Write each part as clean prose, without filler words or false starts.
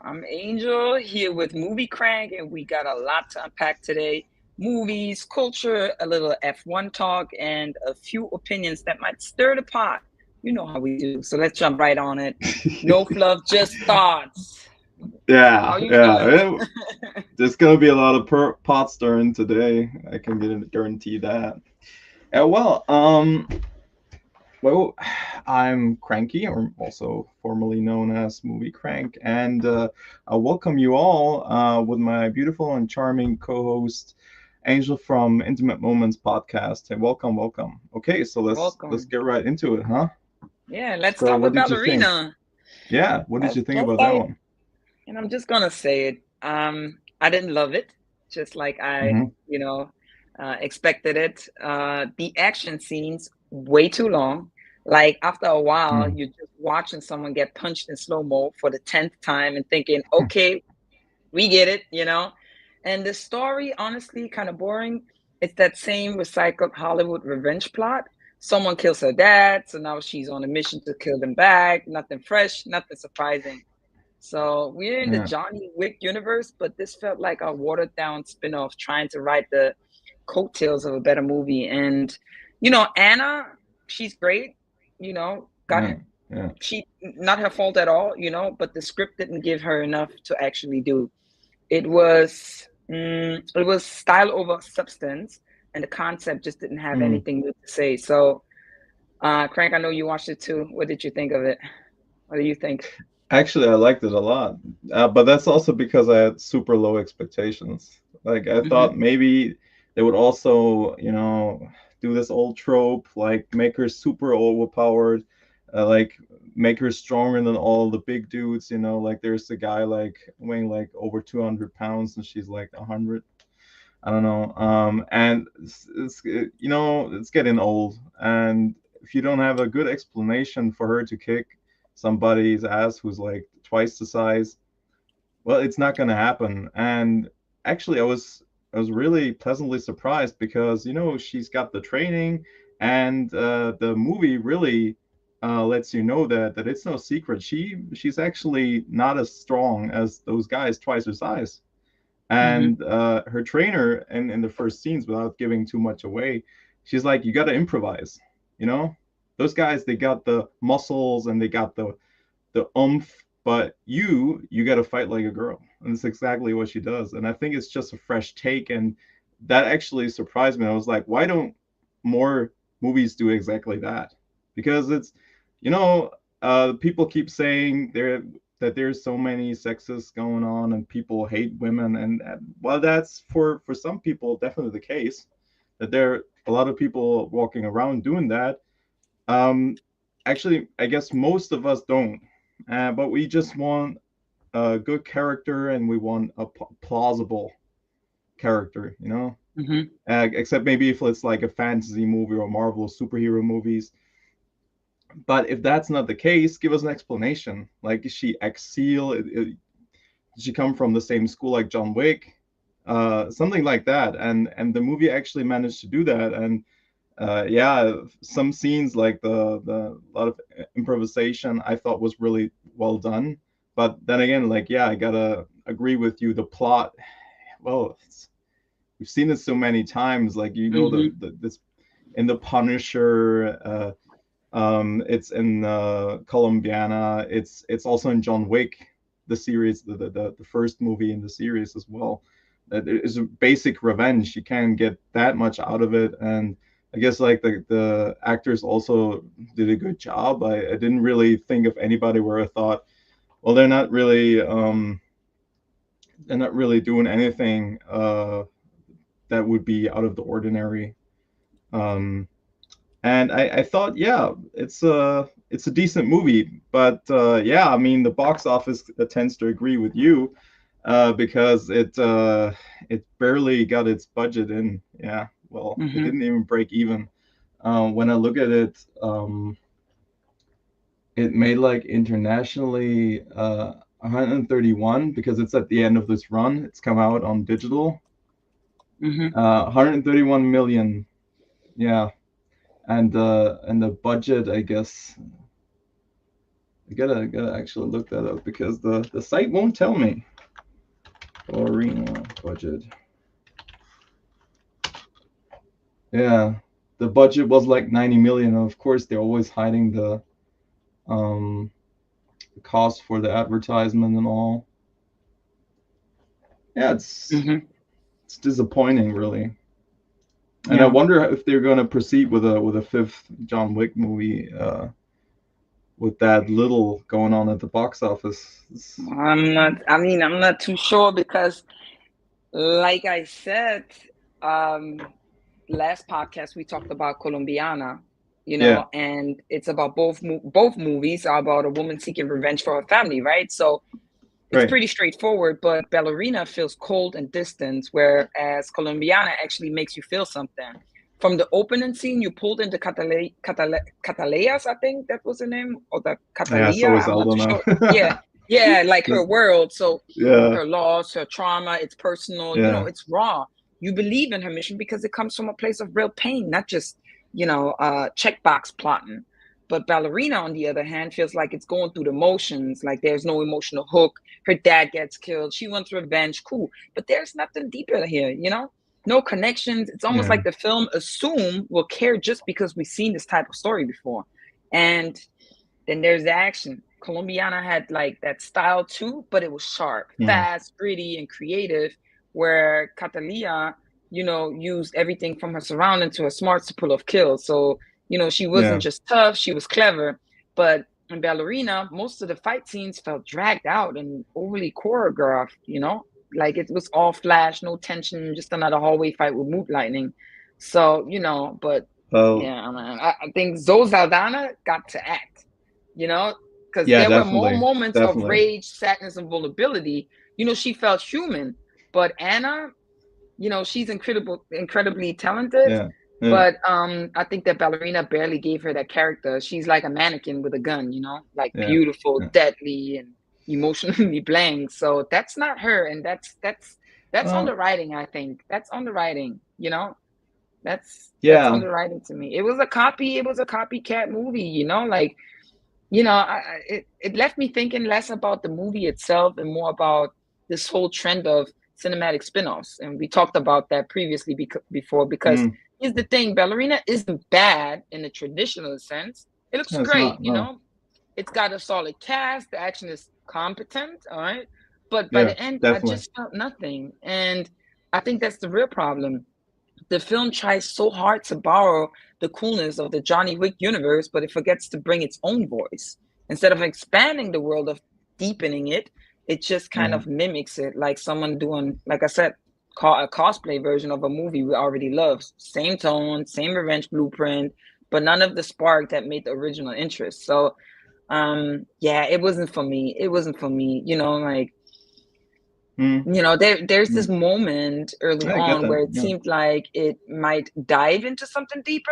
I'm Angel here with Movie Crank, and we got a lot to unpack today. Movies, culture, a little F1 talk, and a few opinions that might stir the pot. You know how we do. So let's jump right on it. No fluff, just thoughts. How Yeah, you yeah. feeling? There's gonna be a lot of pot stirring today. I can guarantee that. Well, I'm Cranky, or also formerly known as Movie Crank, and I welcome you all with my beautiful and charming co-host Angel from Intimate Moments podcast. Hey, welcome, welcome. Okay, so let's Welcome. get right into it, huh? Yeah, let's So, start what with did you think? Ballerina. Yeah, what did Let's you think let's about that start, one? and I'm just gonna say it. I didn't love it, just like I, Mm-hmm. you know, expected it. The action scenes way too long. Like after a while, Mm. you're just watching someone get punched in slow mo for the 10th time and thinking, okay, we get it. And the story, honestly, kind of boring. It's that same recycled Hollywood revenge plot. Someone kills her dad, so now she's on a mission to kill them back. Nothing fresh, nothing surprising. So we're in the Yeah. Johnny Wick universe, but this felt like a watered down spin-off trying to write the coattails of a better movie. And Anna, she's great, got Yeah. Yeah. she not her fault at all, but the script didn't give her enough to actually do. It was style over substance, and the concept just didn't have Mm. anything new to say. So, Crank, I know you watched it too. What did you think of it? What do you think? Actually, I liked it a lot, but that's also because I had super low expectations. Like I Hmm. thought maybe they would also, do this old trope, like make her super overpowered, like make her stronger than all the big dudes. Like there's a guy like weighing like over 200 pounds, and she's like 100. I don't know. And it's getting old, and if you don't have a good explanation for her to kick somebody's ass who's like twice the size, well, it's not going to happen. And actually, I was really pleasantly surprised because she's got the training, and the movie really lets you know that it's no secret. She's actually not as strong as those guys twice her size. Hmm. And her trainer, in the first scenes, without giving too much away, she's like, you got to improvise. You know, those guys, they got the muscles and they got the oomph, but you got to fight like a girl, and it's exactly what she does. And I think it's just a fresh take, and that actually surprised me. I was like, why don't more movies do exactly that? Because it's, you know, people keep saying that there's so many sexist going on and people hate women, and well, that's for some people definitely the case, that there are a lot of people walking around doing that. um Actually, I guess most of us don't, but we just want a good character, and we want a plausible character. Hmm. Except maybe if it's like a fantasy movie or Marvel superhero movies. But if that's not the case, give us an explanation. Like, is she ex-SEAL? Did she come from the same school like John Wick? Something like that. And the movie actually managed to do that. And yeah, some scenes like the lot of improvisation I thought was really well done. But then again, like, yeah, I gotta agree with you. The plot, well, we've seen it so many times. Like, Hmm. the this in the Punisher. It's in Columbiana. It's also in John Wick, the series, the first movie in the series as well. That is a basic revenge. You can't get that much out of it, and I guess like the actors also did a good job. I didn't really think of anybody where I thought, well, they're not really doing anything that would be out of the ordinary. Um, and I thought, yeah, it's a decent movie, but yeah, I mean, the box office tends to agree with you, because it barely got its budget in. Yeah, well, it Hmm. didn't even break even. When I look at it, it made like internationally 131, because it's at the end of this run. It's come out on digital. Hmm. 131 million. Yeah, and the budget, I guess, I gotta actually look that up because the site won't tell me. Arena budget. Yeah, the budget was like 90 million. Of course, they're always hiding um the cost for the advertisement and all. Yeah, Hmm. it's disappointing, really. And I Yeah. wonder if they're gonna proceed with a fifth John Wick movie with that little going on at the box office. I'm not too sure because, like I said, um, last podcast we talked about Colombiana, Yeah, and it's about both movies are about a woman seeking revenge for her family, right? So it's right. pretty straightforward, but Ballerina feels cold and distant, whereas Colombiana actually makes you feel something. From the opening scene, you pulled into Cataleas, I think that was the name, or the Yeah, so Catalia, is I'm not too Aldona. sure. Yeah, yeah, like her world. So Yeah, her loss, her trauma, it's personal, yeah, it's raw. You believe in her mission because it comes from a place of real pain, not just, checkbox plotting. But Ballerina, on the other hand, feels like it's going through the motions, like there's no emotional hook. Her dad gets killed. She wants revenge. Cool. But there's nothing deeper here. No connections. It's almost yeah. like the film assume we'll care just because we've seen this type of story before. And then there's the action. Colombiana had like that style too, but it was sharp, Hmm. fast, gritty, and creative. Where Catalia, used everything from her surrounding to her smarts to pull off kills. So, she Yeah. wasn't just tough, she was clever. But in Ballerina, most of the fight scenes felt dragged out and overly choreographed. Like it was all flash, no tension, just another hallway fight with mood lightning. So, but Well, yeah, man, I think Zoe Saldana got to act you know, because yeah, there were more definitely, moments of definitely. rage, sadness, and vulnerability. She felt human. But Anna, she's incredibly talented. Yeah, yeah, But I think that Ballerina barely gave her that character. She's like a mannequin with a gun, like yeah, beautiful, yeah. deadly, and emotionally blank. So that's not her, and that's on Uh, the writing. I think that's on the writing. That's on yeah, the writing to me. It was a copy. It was a copycat movie. Like it left me thinking less about the movie itself and more about this whole trend of cinematic spin-offs. And we talked about that previously before because mm, here's the thing, Ballerina isn't bad in the traditional sense. It looks it's great, not. No. it's got a solid cast, the action is competent, all right? But by Yeah, the end, I definitely. just felt nothing. And I think that's the real problem. The film tries so hard to borrow the coolness of the Johnny Wick universe, but it forgets to bring its own voice. Instead of expanding the world of deepening it, it just kind Yeah, of mimics it, like someone doing, like I said, a cosplay version of a movie we already love. Same tone, same revenge blueprint, but none of the spark that made the original interest. So, yeah, it wasn't for me. It wasn't for me. Like mm, there's this mm. moment early I get on that. where it Yeah, seemed like it might dive into something deeper,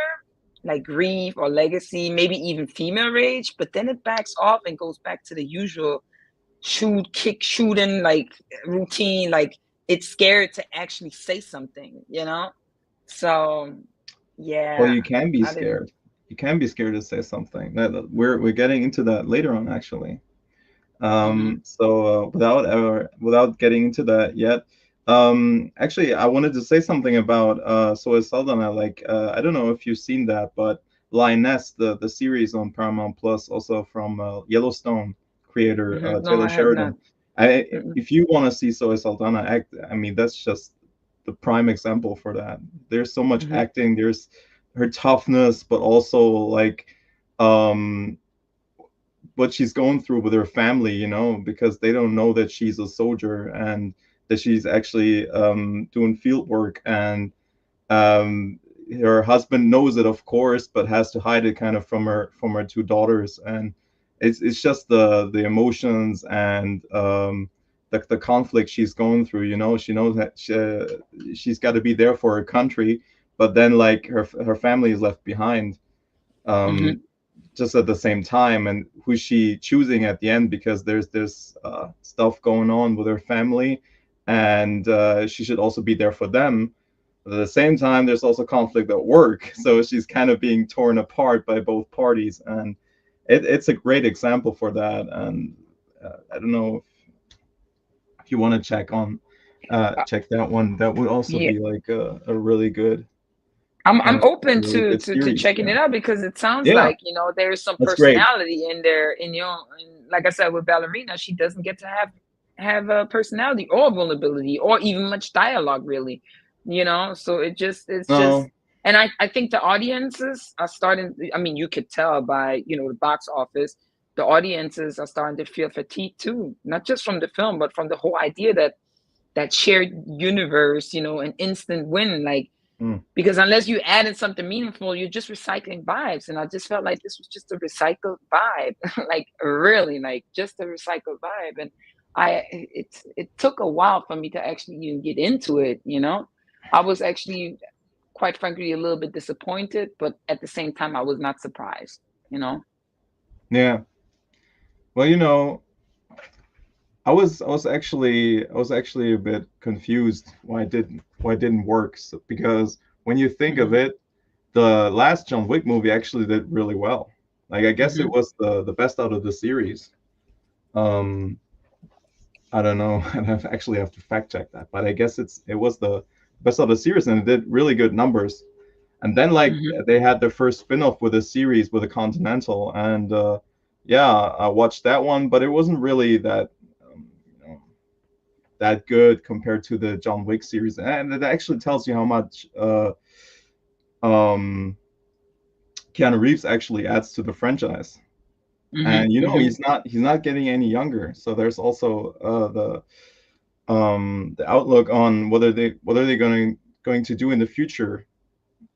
like grief or legacy, maybe even female rage, but then it backs off and goes back to the usual shoot, kick, shooting, like routine. Like it's scared to actually say something. So well, yeah, you can be I didn't. scared. You can be scared to say something. We're getting into that later on, actually. Hmm. So without getting into that yet, actually, I wanted to say something about Soy Saldana. Like, I don't know if you've seen that, but Lioness, the series on Paramount Plus, also from Yellowstone creator No, Taylor I have not. Sheridan. I Mm-mm. If you want to see Soy Saldana act, I mean, that's just the prime example for that. There's so much Hmm. acting. There's her toughness, but also like um what she's going through with her family, because they don't know that she's a soldier and that she's actually doing field work, and um, her husband knows it, of course, but has to hide it kind of from her two daughters, and it's just the emotions and the conflict she's going through. She knows that she's got to be there for her country, but then like her family is left behind. Um, Hmm. just at the same time, and who's she choosing at the end, because there's stuff going on with her family, and she should also be there for them, but at the same time there's also conflict at work, so she's kind of being torn apart by both parties, and it's a great example for that. And I don't know if you want to check that one. That would also Yeah, be like a really good I'm open really good to series. checking it out because it sounds Yeah, like, there's some that's great. personality in there. And like I said, with Ballerina, she doesn't get to have a personality or vulnerability or even much dialogue, really. So it's No, just, and I think the audiences are starting. I mean, you could tell by the box office, the audiences are starting to feel fatigued too, not just from the film, but from the whole idea that shared universe, an instant win, like, mm, because unless you added something meaningful, you're just recycling vibes. And I just felt like this was just a recycled vibe, like really, like just a recycled vibe. And it took a while for me to actually even get into it. I was actually, quite frankly, a little bit disappointed, but at the same time, I was not surprised. yeah. Well, I was actually a bit confused why it didn't work. So, because when you think of Hmm. it, the last John Wick movie actually did really well. Like I guess it Hmm. was the best out of the series. Um, I don't know. Actually have to fact check that, but I guess it was the best of the series, and it did really good numbers. And then like Hmm. they had their first spin-off with a series with a Continental, and yeah, I watched that one, but it wasn't really um, you know, that good compared to the John Wick series, and it actually tells you how much um, Keanu Reeves actually adds to the franchise. Hmm. And Hmm. he's not getting any younger, so there's also the outlook on what are they going to do in the future.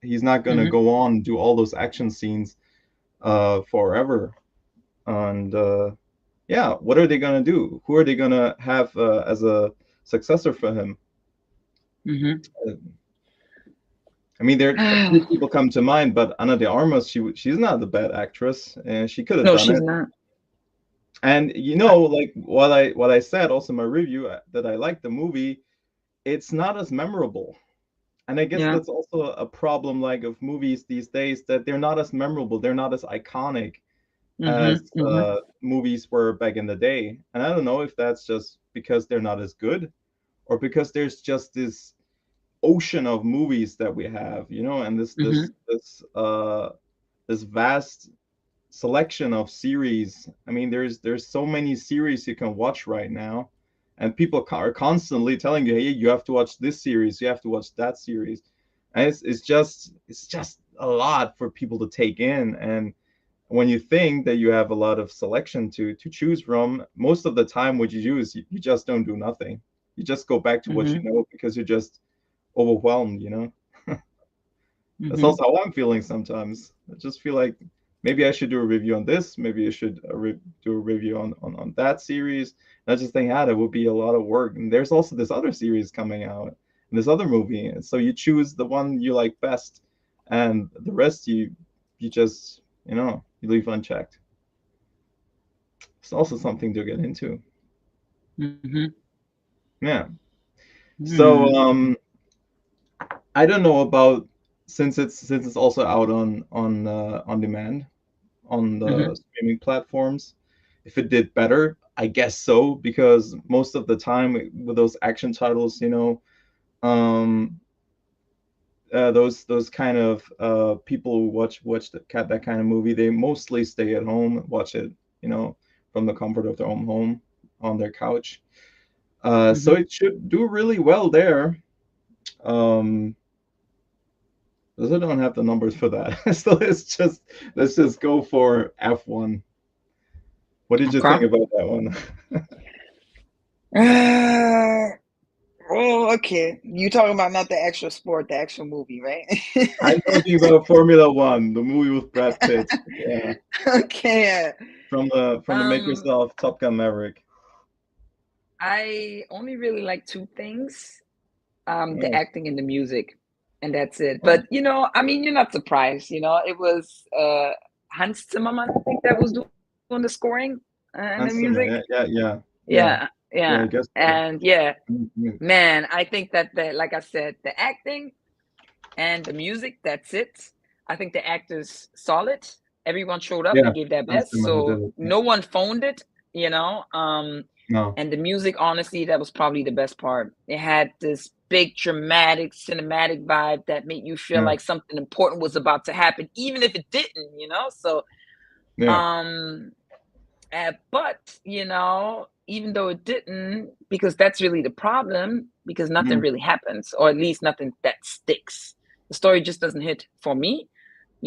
He's not going to Hmm. go on and do all those action scenes forever. And yeah, what are they going to do? Who are they going to have as a successor for him? Hmm. Uh, I mean, there a few people come to mind, but Ana de Armas, she's not a bad actress, and she could have No, done she's it. not. And like what I said also in my review, that I liked the movie, it's not as memorable. And I guess Yeah. that's also a problem, like, of movies these days, that they're not as memorable, they're not as iconic Hmm. as Hmm. movies were back in the day. And I don't know if that's just because they're not as good, or because there's just this ocean of movies that we have, and this Hmm. this this uh this vast selection of series. I mean, there's so many series you can watch right now, and people are constantly telling you, hey, you have to watch this series, you have to watch that series, and it's just a lot for people to take in. And when you think that you have a lot of selection to choose from, most of the time what you do is you just don't do nothing. You just go back to what you Hmm. know because you're just overwhelmed. That's Hmm. also how I'm feeling sometimes. I just feel like maybe I should do a review on this. Maybe I should do a review on that series. And I just think, that would be a lot of work. And there's also this other series coming out, and this other movie. And so you choose the one you like best, and the rest you just you leave unchecked. It's also something to get into. Hmm. Yeah. So Hmm. I don't know about, since it's also out on demand on Hmm. the streaming platforms. If it did better, I guess so, because most of the time with those action titles, um, those kind of people who watch that kind of movie, they mostly stay at home, watch it, you know, from the comfort of their own home on their couch. So Hmm. it should do really well there. Um, because I don't have the numbers for that. So let's just go for F1. What did you Okay. think about that one? Uh, oh, okay. You talking about not the actual sport, the actual movie, right? I'm talking about Formula One, the movie with Brad Pitt. Yeah, Okay. from the makers Um, of Top Gun Maverick. I only really like two things. The Oh, acting and the music, and that's it. oh, But I mean, you're not surprised. It was Hans Zimmerman, I think, that was doing the scoring and the Hans Zimmer. music. Yeah, yeah, yeah, yeah, Yeah, yeah. yeah, I guess so. and yeah, Mhm. man, I think that like I said, the acting and the music, that's it. I think the actors solid, Everyone showed up Yeah, and gave their Hans best. Zimmer who did So it. Yeah. no one phoned it, you know. No. And the music, honestly, that was probably the best part. It had this big, dramatic, cinematic vibe that made you feel Yeah. like something important was about to happen, even if it didn't, you know. So, Yeah. um, but even though it didn't, because that's really the problem, because nothing Mm. really happens, or at least nothing that sticks. The story just doesn't hit for me.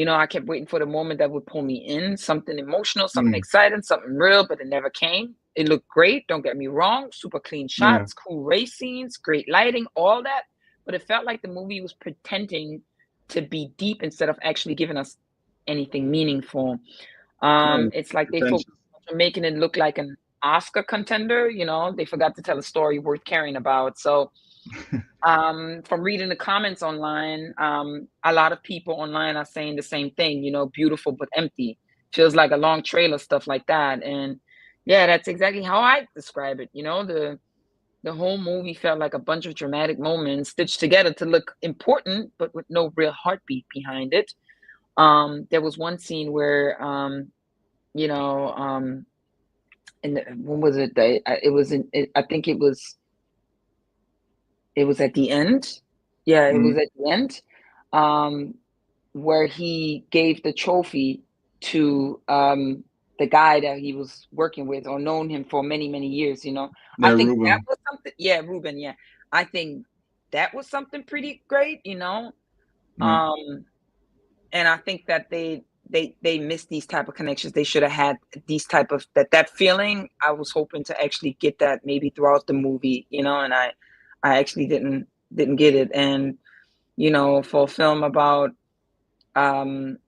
I kept waiting for the moment that would pull me in, something emotional, something Mm. exciting, something real, but it never came. It looked great, don't get me wrong, super clean Yeah. shots, cool race scenes, great lighting, all that. But it felt like the movie was pretending to be deep instead of actually giving us anything meaningful. No. It's like they focused Pretentious. on making it look like an Oscar contender. They forgot to tell a story worth caring about. So, from reading the comments online, a lot of people online are saying the same thing. Beautiful but empty. Feels like a long trailer, stuff like that. And yeah, that's exactly how I describe it. The whole movie felt like a bunch of dramatic moments stitched together to look important, but with no real heartbeat behind it. There was one scene where you know, and when was it? It was in. I think it was. It was at the end. Yeah, it was Mm. at the end, um, where he gave the trophy to the guy that he was working with or known him for many many years. I Yeah, think that Ruben. was something. Yeah, Ruben. Yeah, I think that was something pretty great. Mm. Um, and I think that they missed these type of connections. They should have had these type of that feeling. I was hoping to actually get that maybe throughout the movie, and I actually didn't get it. And for a film about um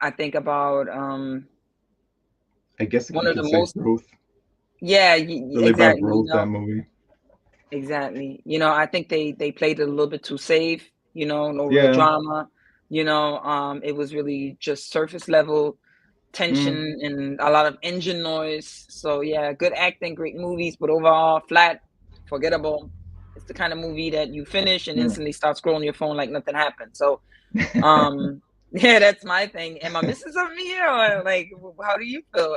I think about I guess one you of could the say most. growth. Yeah, Really about exactly. growth, that movie. Exactly. I think they played it a little bit too safe, no real Yeah. drama. It was really just surface level Mm. tension and a lot of engine noise. So yeah, good acting, great movies, but overall flat, forgettable. It's the kind of movie that you finish and Mm. instantly start scrolling your phone like nothing happened. So yeah, that's my thing. Am I missing something here, or like how do you feel?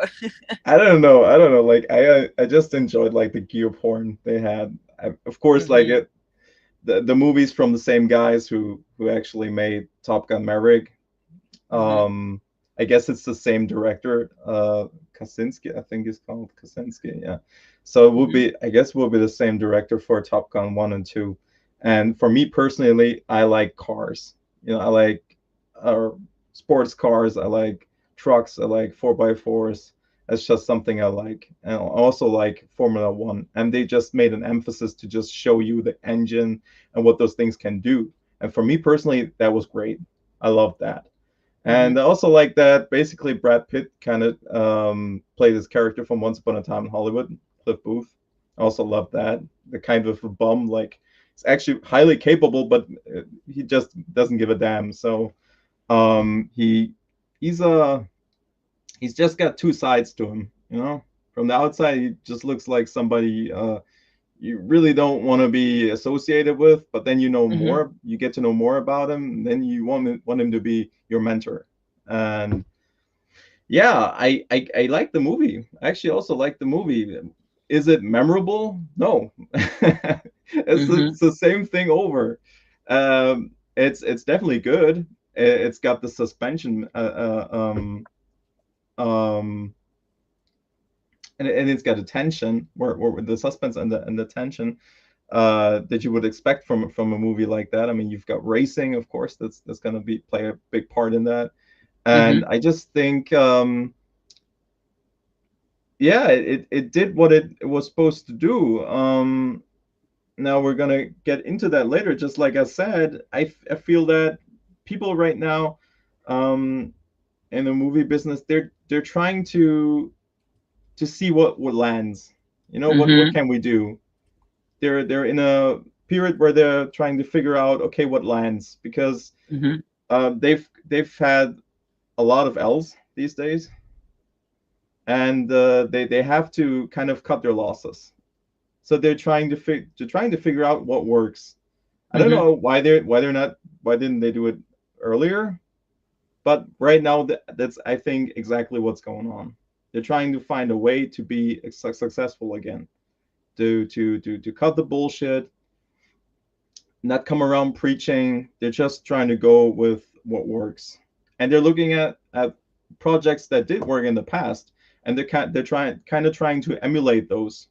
I don't know. I don't know. Like I just enjoyed like the gear porn they had. Of course, like Hmm. it the movies from the same guys who actually made Top Gun Maverick. Hmm. Um, I guess it's the same director, Kaczynski, I think he's called Kaczynski. Yeah. So it would Hmm. be, I guess, will be the same director for Top Gun 1 and 2. And for me personally, I like cars. I like uh, sports cars. I like trucks. I like 4x4s. That's just something I like. And I also like Formula One. And they just made an emphasis to just show you the engine and what those things can do. And for me personally, that was great. I love that. Hmm. And I also like that basically Brad Pitt kind of played his character from Once Upon a Time in Hollywood, Cliff Booth. I also love that. The kind of a bum, like, it's actually highly capable, but he just doesn't give a damn. So um, he he's he's just got two sides to him. From the outside, he just looks like somebody you really don't want to be associated with, but then Hmm. you get to know more about him, and then you want him to be your mentor. And yeah, I like the movie. I actually also like the movie. Is it memorable? No. It's Hmm. the same thing over. It's definitely good. It's got the suspension um and it's got a tension where the suspense and the tension that you would expect from a movie like that. I mean, you've got racing, of course, that's going to be play a big part in that. And Hmm. I just think, yeah, it did what it was supposed to do. Now we're gonna get into that later. Just like I said, I feel that people right now, um, in the movie business, they're trying to see what lands. What Hmm. can we do? They're in a period where they're trying to figure out, okay, what lands, because Hmm. they've had a lot of L's these days, and they have to kind of cut their losses. So they're trying to figure out what works. I don't Hmm. know why they're not why didn't they do it earlier, but right now that's I think exactly what's going on. They're trying to find a way to be successful again, to cut the bullshit, not come around preaching. They're just trying to go with what works, and they're looking at projects that did work in the past, and they're trying to emulate those.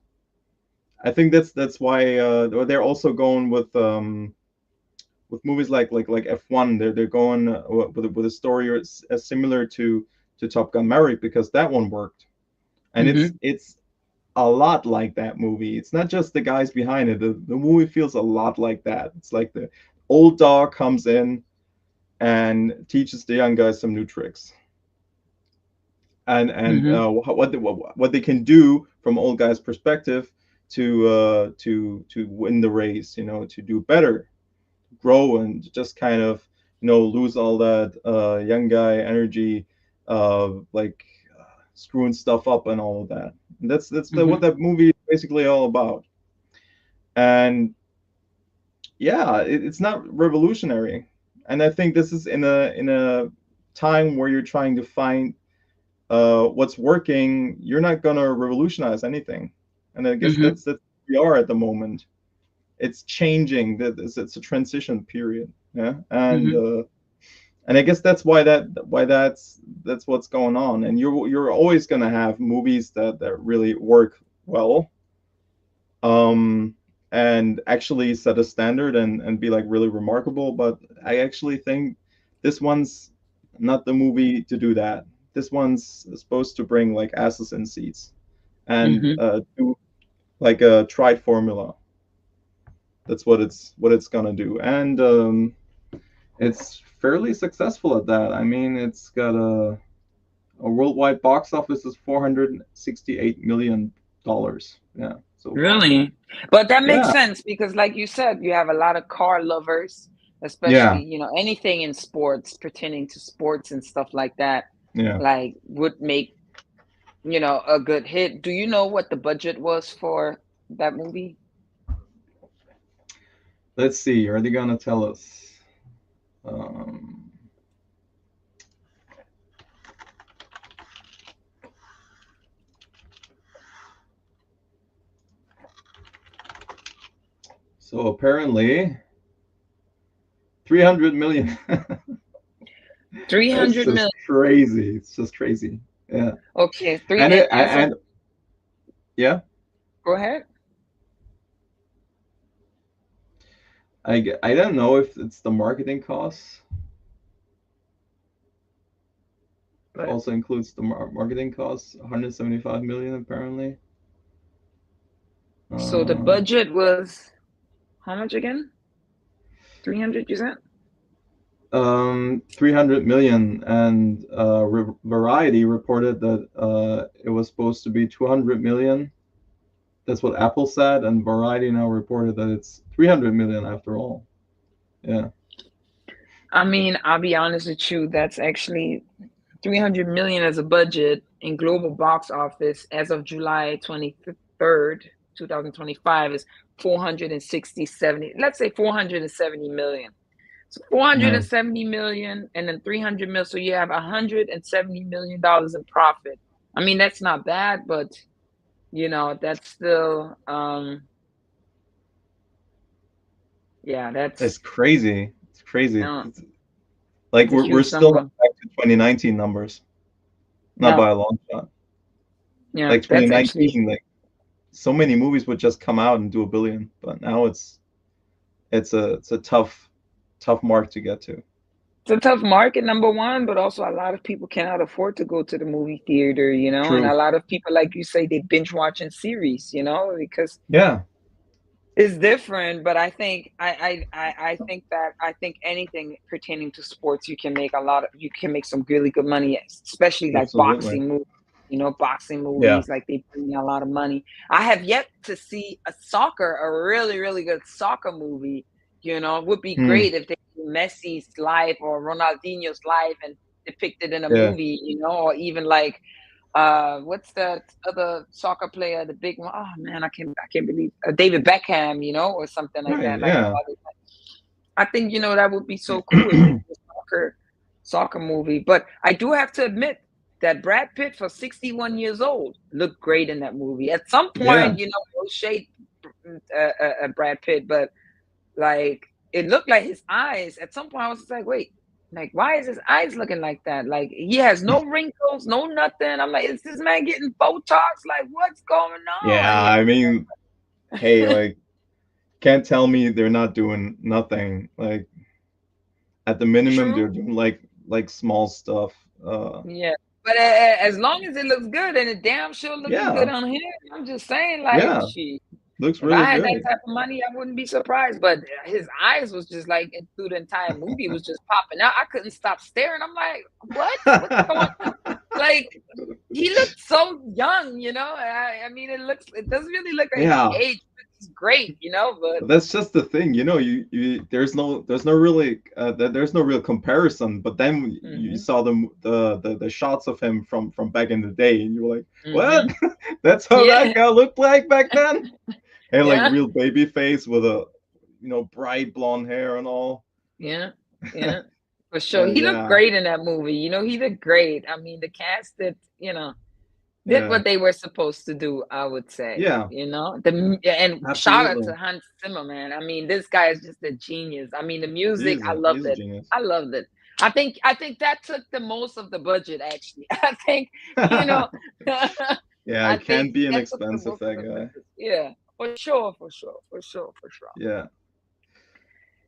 I think that's why they're also going with movies like F1. They're going with a story as similar to Top Gun Maverick, because that one worked, and Mm-hmm. it's a lot like that movie. It's not just the guys behind it. The movie feels a lot like that. It's like the old dog comes in and teaches the young guys some new tricks, and Mm-hmm. what they can do from old guys' perspective to win the race. To do better, grow, and just kind of lose all that young guy energy, like screwing stuff up and all of that. And what Mm-hmm. that movie is basically all about. And yeah, it's not revolutionary. And I think this is in a time where you're trying to find what's working. You're not gonna revolutionize anything. And I guess Mm-hmm. that's where we are at the moment. It's changing. It's a transition period. Yeah, Mm-hmm. and I guess that's that's what's going on. And you're always gonna have movies that really work well, um, and actually set a standard and be like really remarkable. But I actually think this one's not the movie to do that. This one's supposed to bring like asses in seats and Mm-hmm. do like a tried formula. That's what it's gonna do, and it's fairly successful at that. I mean, it's got a worldwide box office is $468 million. Yeah, so far. Really? But that makes Yeah, sense because, like you said, you have a lot of car lovers, especially, yeah, anything in sports, pertaining to sports and stuff like that, yeah. like would make, a good hit. Do you know what the budget was for that movie? Let's see. Are they gonna tell us? Um, so apparently 300 million. That's 300 just million. crazy. It's just crazy. Yeah, Okay, three, and and it as of, and yeah, go ahead. I don't know if it's the marketing costs. But Also includes the marketing costs, 175 million apparently. so the Uh, budget was how much again? 300, you said? 300 million, and Variety reported that it was supposed to be 200 million. That's what Apple said, and Variety now reported that it's 300 million after all. Yeah. I mean, I'll be honest with you, that's actually 300 million as a budget in global box office as of July 23rd, 2025 is 460, 70, let's say 470 million. So Yeah. 470 million and then 300 million. So you have $170 million in profit. I mean, that's not bad, but that's still, yeah, It's crazy. It's crazy. uh, Like it's a we're huge still not number. back to 2019 numbers, not Yeah, by a long shot. yeah, Like that's actually 2019, like so many movies would just come out and do a billion, but now it's a tough mark to get to. it's a tough market, number one, but also a lot of people cannot afford to go to the movie theater, and True. a lot of people, like you say, they binge watching series, because Yeah. it's different. But I think anything pertaining to sports, you can make some really good money, especially like Absolutely. boxing Yeah. movies, like they bring in a lot of money. I have yet to see a really, really good soccer movie. It would be Hmm. great if they do Messi's life or Ronaldinho's life and depict it in a Yeah. movie, or even like what's that other soccer player, the big one? Oh man, I can't believe David Beckham, or something like Right. that. Like Yeah. I think that would be so cool if they do soccer movie. But I do have to admit that Brad Pitt, for 61 years old, looked great in that movie. At some Yeah, point, no shade, Brad Pitt, but like it looked like his eyes. At some point, I was just like, wait, like why is his eyes looking like that? Like he has no wrinkles, no nothing. I'm like, is this man getting Botox? Like what's going on? yeah. I mean, hey, like, can't tell me they're not doing nothing. Like, at the minimum, they're True. doing like small stuff. Yeah. But as long as it looks good, and it damn sure looking good Yeah, on him, I'm just saying, like, yeah, she. looks If I really had that good. type of money, I wouldn't be surprised. But his eyes was just like through the entire movie was just popping out. I couldn't stop staring. I'm like, what? What's going on? Like he looked so young, I mean, it doesn't really look like he Yeah, aged, which is great, but that's just the thing, you there's no really there's no real comparison. But then you hmm saw the shots of him from back in the day, and you were like, what? hmm That's how that yeah, guy looked like back then. And like yeah, real baby face with a bright blonde hair and all. yeah, yeah, for sure. And He looked yeah, great in that movie. He looked great. I mean, the cast did yeah, what they were supposed to do, I would say. yeah, And shout out absolutely. to Hans Zimmer, man. I mean, this guy is just a genius. I mean, the music, I loved He's a it. genius. I loved it. I think that took the most of the budget, actually. I think, you know, Yeah, I it can think be that took the inexpensive, most of that the guy. budget. Yeah, for sure, for sure, for sure, for sure. Yeah.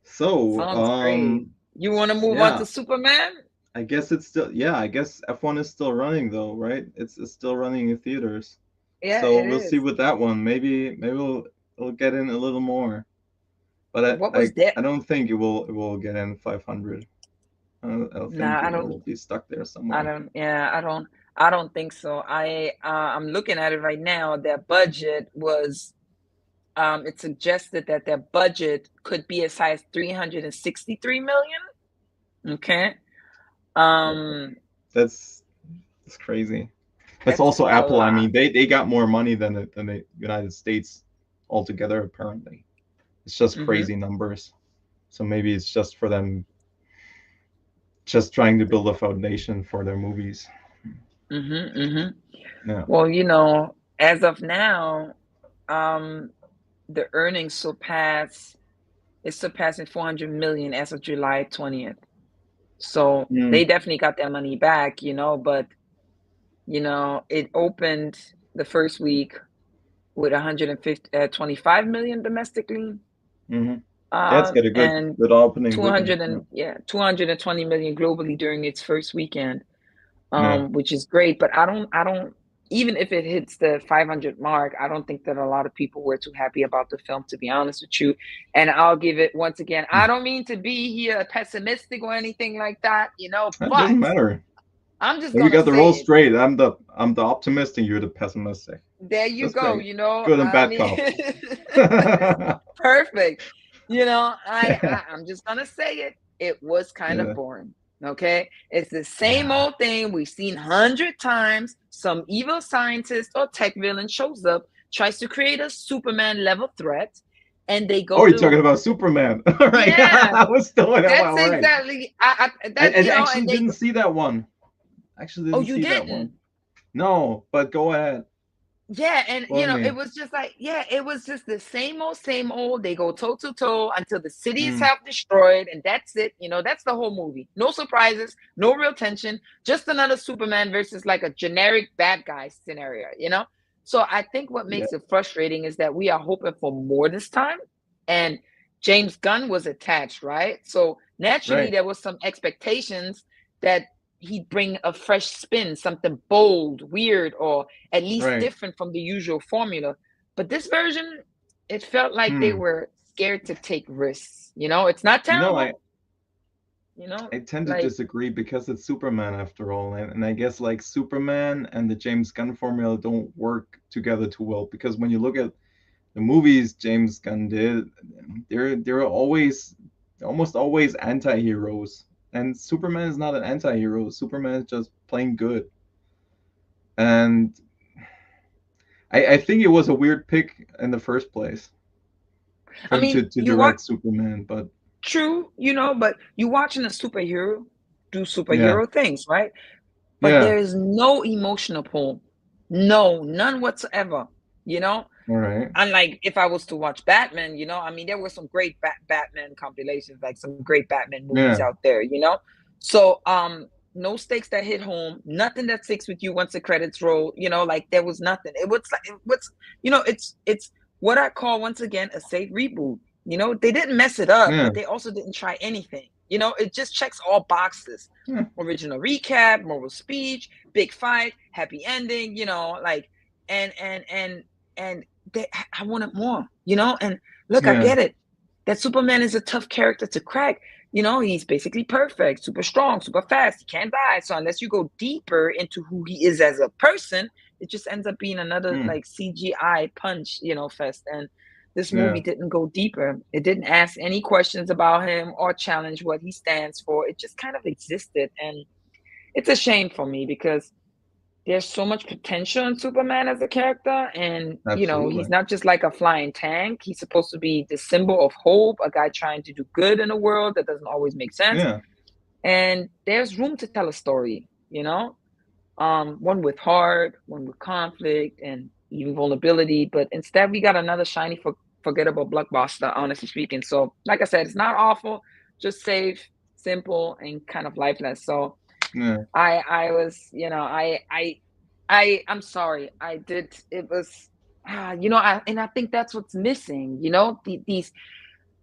So, Sounds great. You want to move on yeah, to Superman? I guess it's still, yeah, I guess F1 is still running though, right? It's still running in theaters. Yeah, So it we'll see is. with that one. Maybe we'll get in a little more. But What was that? I don't think it will get in 500. I think Nah, it will be stuck there somewhere. I don't think so. I'm looking at it right now. Their budget was it suggested that their budget could be as high as 363 million. Okay. Um That's that's crazy. That's that's also a Apple. I lot. mean, they got more money than the United States altogether. Apparently, it's just Mhm. crazy numbers. So maybe it's just for them, just trying to build a foundation for their movies. Mhm. Mhm. Yeah. Well, as of now, um the earnings is surpassing 400 million as of July 20th. So they Mm, definitely got their money back, but it opened the first week with 125 million domestically, hmm Yeah, it's got a and good opening 200 weekend. Yeah. and yeah, 220 million globally during its first weekend, Yeah. which is great. But I don't, even if it hits the 500 mark, I don't think that a lot of people were too happy about the film, to be honest with you. And I'll give it once again. I don't mean to be here pessimistic or anything like that, It but doesn't matter. I'm just We gonna got the role say it. straight. I'm the optimistic. You're the pessimistic. There you That's go. great. Good and I bad mean, cop. perfect. I'm just gonna say it. It was kind of Yeah. boring. Okay, it's the same Yeah. old thing we've seen 100 times. Some evil scientist or tech villain shows up, tries to create a Superman level threat, and they Oh, go you're talking to about Superman. All right. yeah. I was still in. That's All right. exactly I that actually and they didn't go. see that one. Actually Oh, didn't you see that one. didn't. No, but go ahead. Yeah, and Spoil it me. was just like, yeah, it was just the same old, same old. They go toe to toe until the city is Mm, half destroyed, and that's it. That's the whole movie. No surprises, no real tension, just another Superman versus like a generic bad guy scenario. So I think what yeah. makes it frustrating is that we are hoping for more this time, and James Gunn was attached, right? So naturally Right. there was some expectations that he'd bring a fresh spin, something bold, weird, or at least Right. different from the usual formula. But this version, it felt like they Hmm. were scared to take risks. It's not You know, I terrible, I tend to like disagree because it's Superman after all, and I guess like Superman and the James Gunn formula don't work together too well, because when you look at the movies James Gunn did, they're almost always anti-heroes. And Superman is not an anti-hero. Superman is just plain good. And I think it was a weird pick in the first place for I him mean, to you watch direct Superman, but true, but you watching a superhero. do Yeah. superhero things, right? But Yeah. there is no emotional pull. No, none whatsoever, you know? All right. Unlike if I was to watch Batman, I mean, there were some great Batman compilations, like some great Batman movies Yeah. out there. So, no stakes that hit home, nothing that sticks with you once the credits roll. Like there was nothing. It was like it's what I call once again a safe reboot. They didn't mess it up, Yeah. but they also didn't try anything. It just checks all boxes. Yeah. Original recap, moral speech, big fight, happy ending. Like and I wanted more. And look, I Yeah. get it. That Superman is a tough character to crack. He's basically perfect, super strong, super fast. He can't die. So unless you go deeper into who he is as a person, it just ends up being another Mm. like CGI punch, fest. And this movie Yeah. didn't go deeper. It didn't ask any questions about him or challenge what he stands for. It just kind of existed. And it's a shame for me because there's so much potential in Superman as a character. And, he's Absolutely. not just like a flying tank. He's supposed to be the symbol of hope, a guy trying to do good in a world that doesn't always make sense. Yeah. And there's room to tell a story. One with heart, one with conflict, and even vulnerability. But instead, we got another shiny, forgettable blockbuster, honestly speaking. So, like I said, it's not awful, just safe, simple, and kind of lifeless. So, Yeah. I was, I'm sorry. I did. It was, and I think that's what's missing. These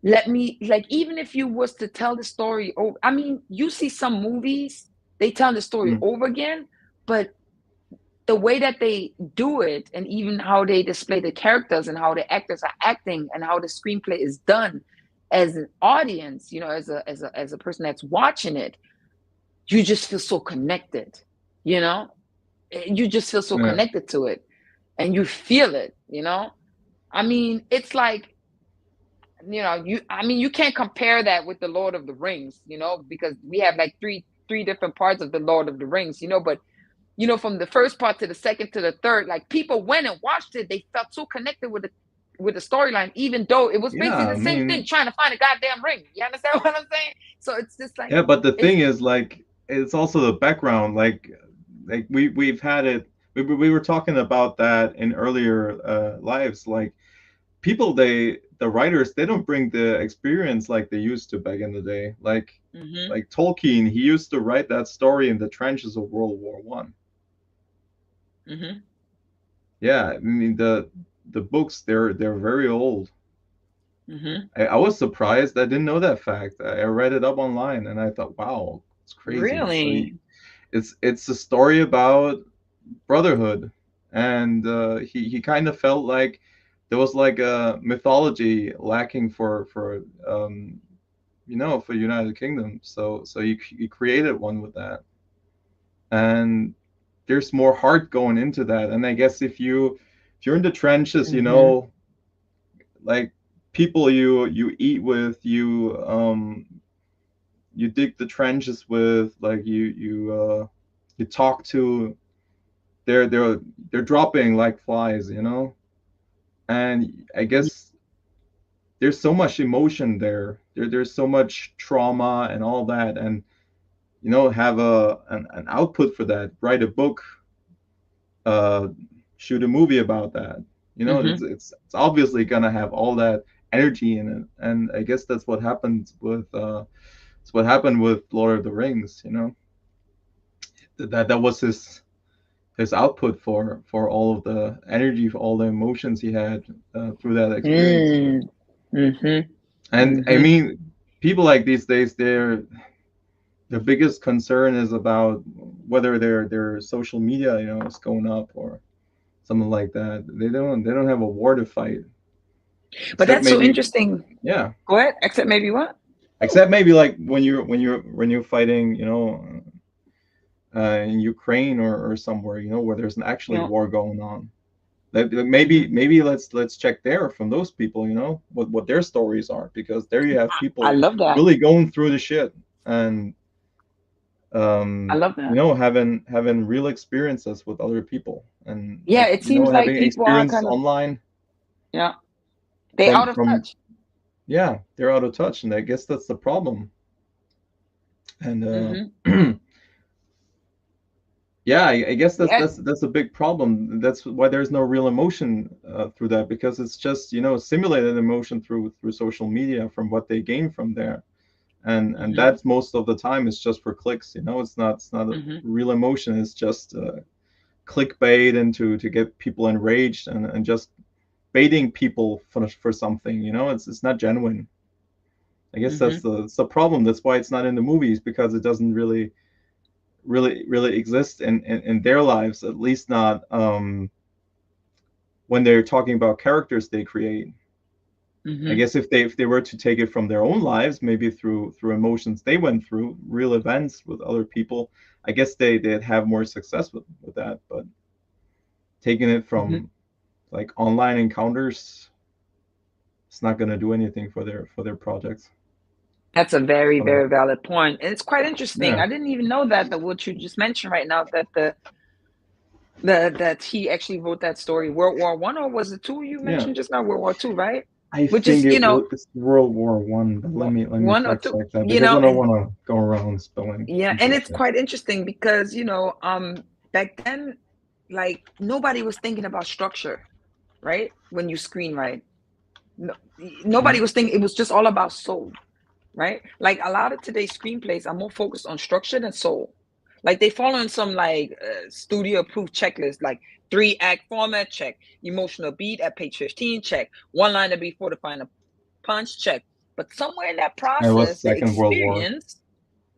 let me like even if you was to tell the story over. I mean, you see some movies they tell the story Mm. over again, but the way that they do it, and even how they display the characters and how the actors are acting and how the screenplay is done, as an audience, as a person that's watching it, you just feel so connected, you know? You just feel so Yeah. connected to it and you feel it. I mean, it's like, you can't compare that with the Lord of the Rings, because we have like three different parts of the Lord of the Rings, but from the first part to the second to the third, like people went and watched it, they felt so connected with the storyline, even though it was basically Yeah. I the same thing mean, trying to find a goddamn ring. You understand what I'm saying? So it's just like yeah, but the it's thing is, like, it's also the background. Like we've had it. We were talking about that in earlier lives. Like people, the writers, they don't bring the experience like they used to back in the day. mm-hmm, Like Tolkien, he used to write that story in the trenches of World War One. mm-hmm, Yeah, I mean the books, they're very old. mm-hmm. I was surprised. I didn't know that fact. I read it up online and I thought, wow, it's crazy. So Really? it's a story about brotherhood, and he kind of felt like there was like a mythology lacking for United Kingdom. So he created one with that, and there's more heart going into that. And I guess if you're in the trenches, Mm-hmm. like people you eat with, you dig the trenches with, like you talk to, they're dropping like flies. And I guess there's so much emotion there's so much trauma and all that, and have an output for that, write a book, uh shoot a movie about that. Mm-hmm. It's obviously gonna have all that energy in it, and I guess that's what happened with Lord of the Rings. That was his output for all of the energy, for all the emotions he had through that experience. Mm. Mm-hmm. And I Mm-hmm. mean, people like these days, their biggest concern is about whether their social media, is going up or something like that. They don't have a war to fight, But except that's so maybe, interesting. yeah, Go ahead. Except maybe what? except maybe like when you're fighting, in Ukraine or somewhere, where there's an actually No. war going on. Maybe let's check there from those people, what their stories are, because there you have I people love that. really going through the shit, and I love that. having real experiences with other people, and Yeah, it seems like having people are experience kind of, online yeah, they from out of from touch. yeah, they're out of touch, and I guess that's the problem. And Mm-hmm. yeah, I guess that's Yeah. that's a big problem. That's why there's no real emotion through that, because it's just, simulated emotion through social media from what they gain from there. And Mm-hmm. that's most of the time it's just for clicks. It's not a Mm-hmm. real emotion. It's just clickbait, and to get people enraged, and just baiting people for something. It's not genuine. I guess Mm-hmm. that's the problem. That's why it's not in the movies, because it doesn't really exist in their lives, at least not when they're talking about characters they create. I Mm-hmm. guess if they were to take it from their own lives, maybe through emotions they went through, real events with other people, I guess they'd have more success with that. But taking it Mm-hmm. from like online encounters, it's not gonna do anything for their projects. That's a very, So very valid point. And it's quite interesting. yeah, I didn't even know that what you just mentioned right now, that that he actually wrote that story, World War I, or was it two you yeah. mentioned just now, World War II, right? I Which think is, it's World War I, but let me one or fact two, check that, because I don't and want to go around spelling yeah, and it's incorrectly. quite interesting because, back then, like nobody was thinking about structure, right? When you screenwrite, no, Yeah. nobody was thinking. It was just all about soul, right? Like a lot of today's screenplays are more focused on structure than soul. Like they follow in some like studio approved checklist, like 3-act format, check. Emotional beat at page 15, check. One liner before the final punch, check. But somewhere in that It was process, the Second World War. experience,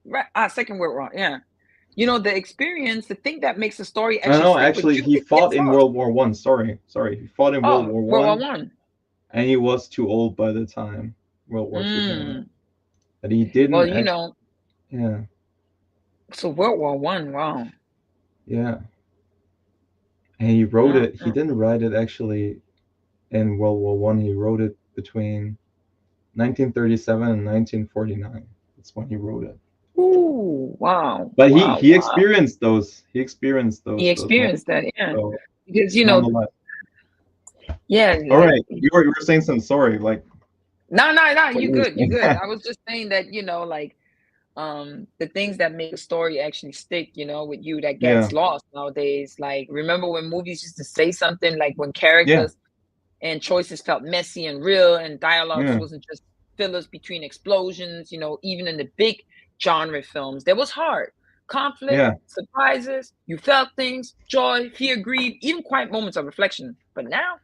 right? Second World War, yeah. The experience, the thing that makes the story No, actually no, stick with actually, you, he it fought gets in lost. World War I. Sorry, he fought in World Oh, War World War One, One. and he was too old by the time World War II came out. Mm. But he Well, didn't actually. Yeah, so World War I, wow. yeah, and he wrote Mm, it. He mm. didn't write it actually in World War I. He wrote it between 1937 and 1949. That's when he wrote it. Ooh, wow, But he wow, he wow. experienced those. He experienced He those moments. experienced that, yeah. So Because, nonetheless. yeah, All like, right, you were saying something. Sorry, like no, no, no, what you you were good, you good. saying. I was just saying that, like, the things that make a story actually stick, with you, that Yeah, gets lost nowadays. Like, remember when movies used to say something, like when yeah, characters and choices felt messy and real, and dialogues yeah, wasn't just fillers between explosions. Even in the big genre films, there was heart, conflict, yeah, surprises. You felt things, joy, fear, grief, even quiet moments of reflection. But now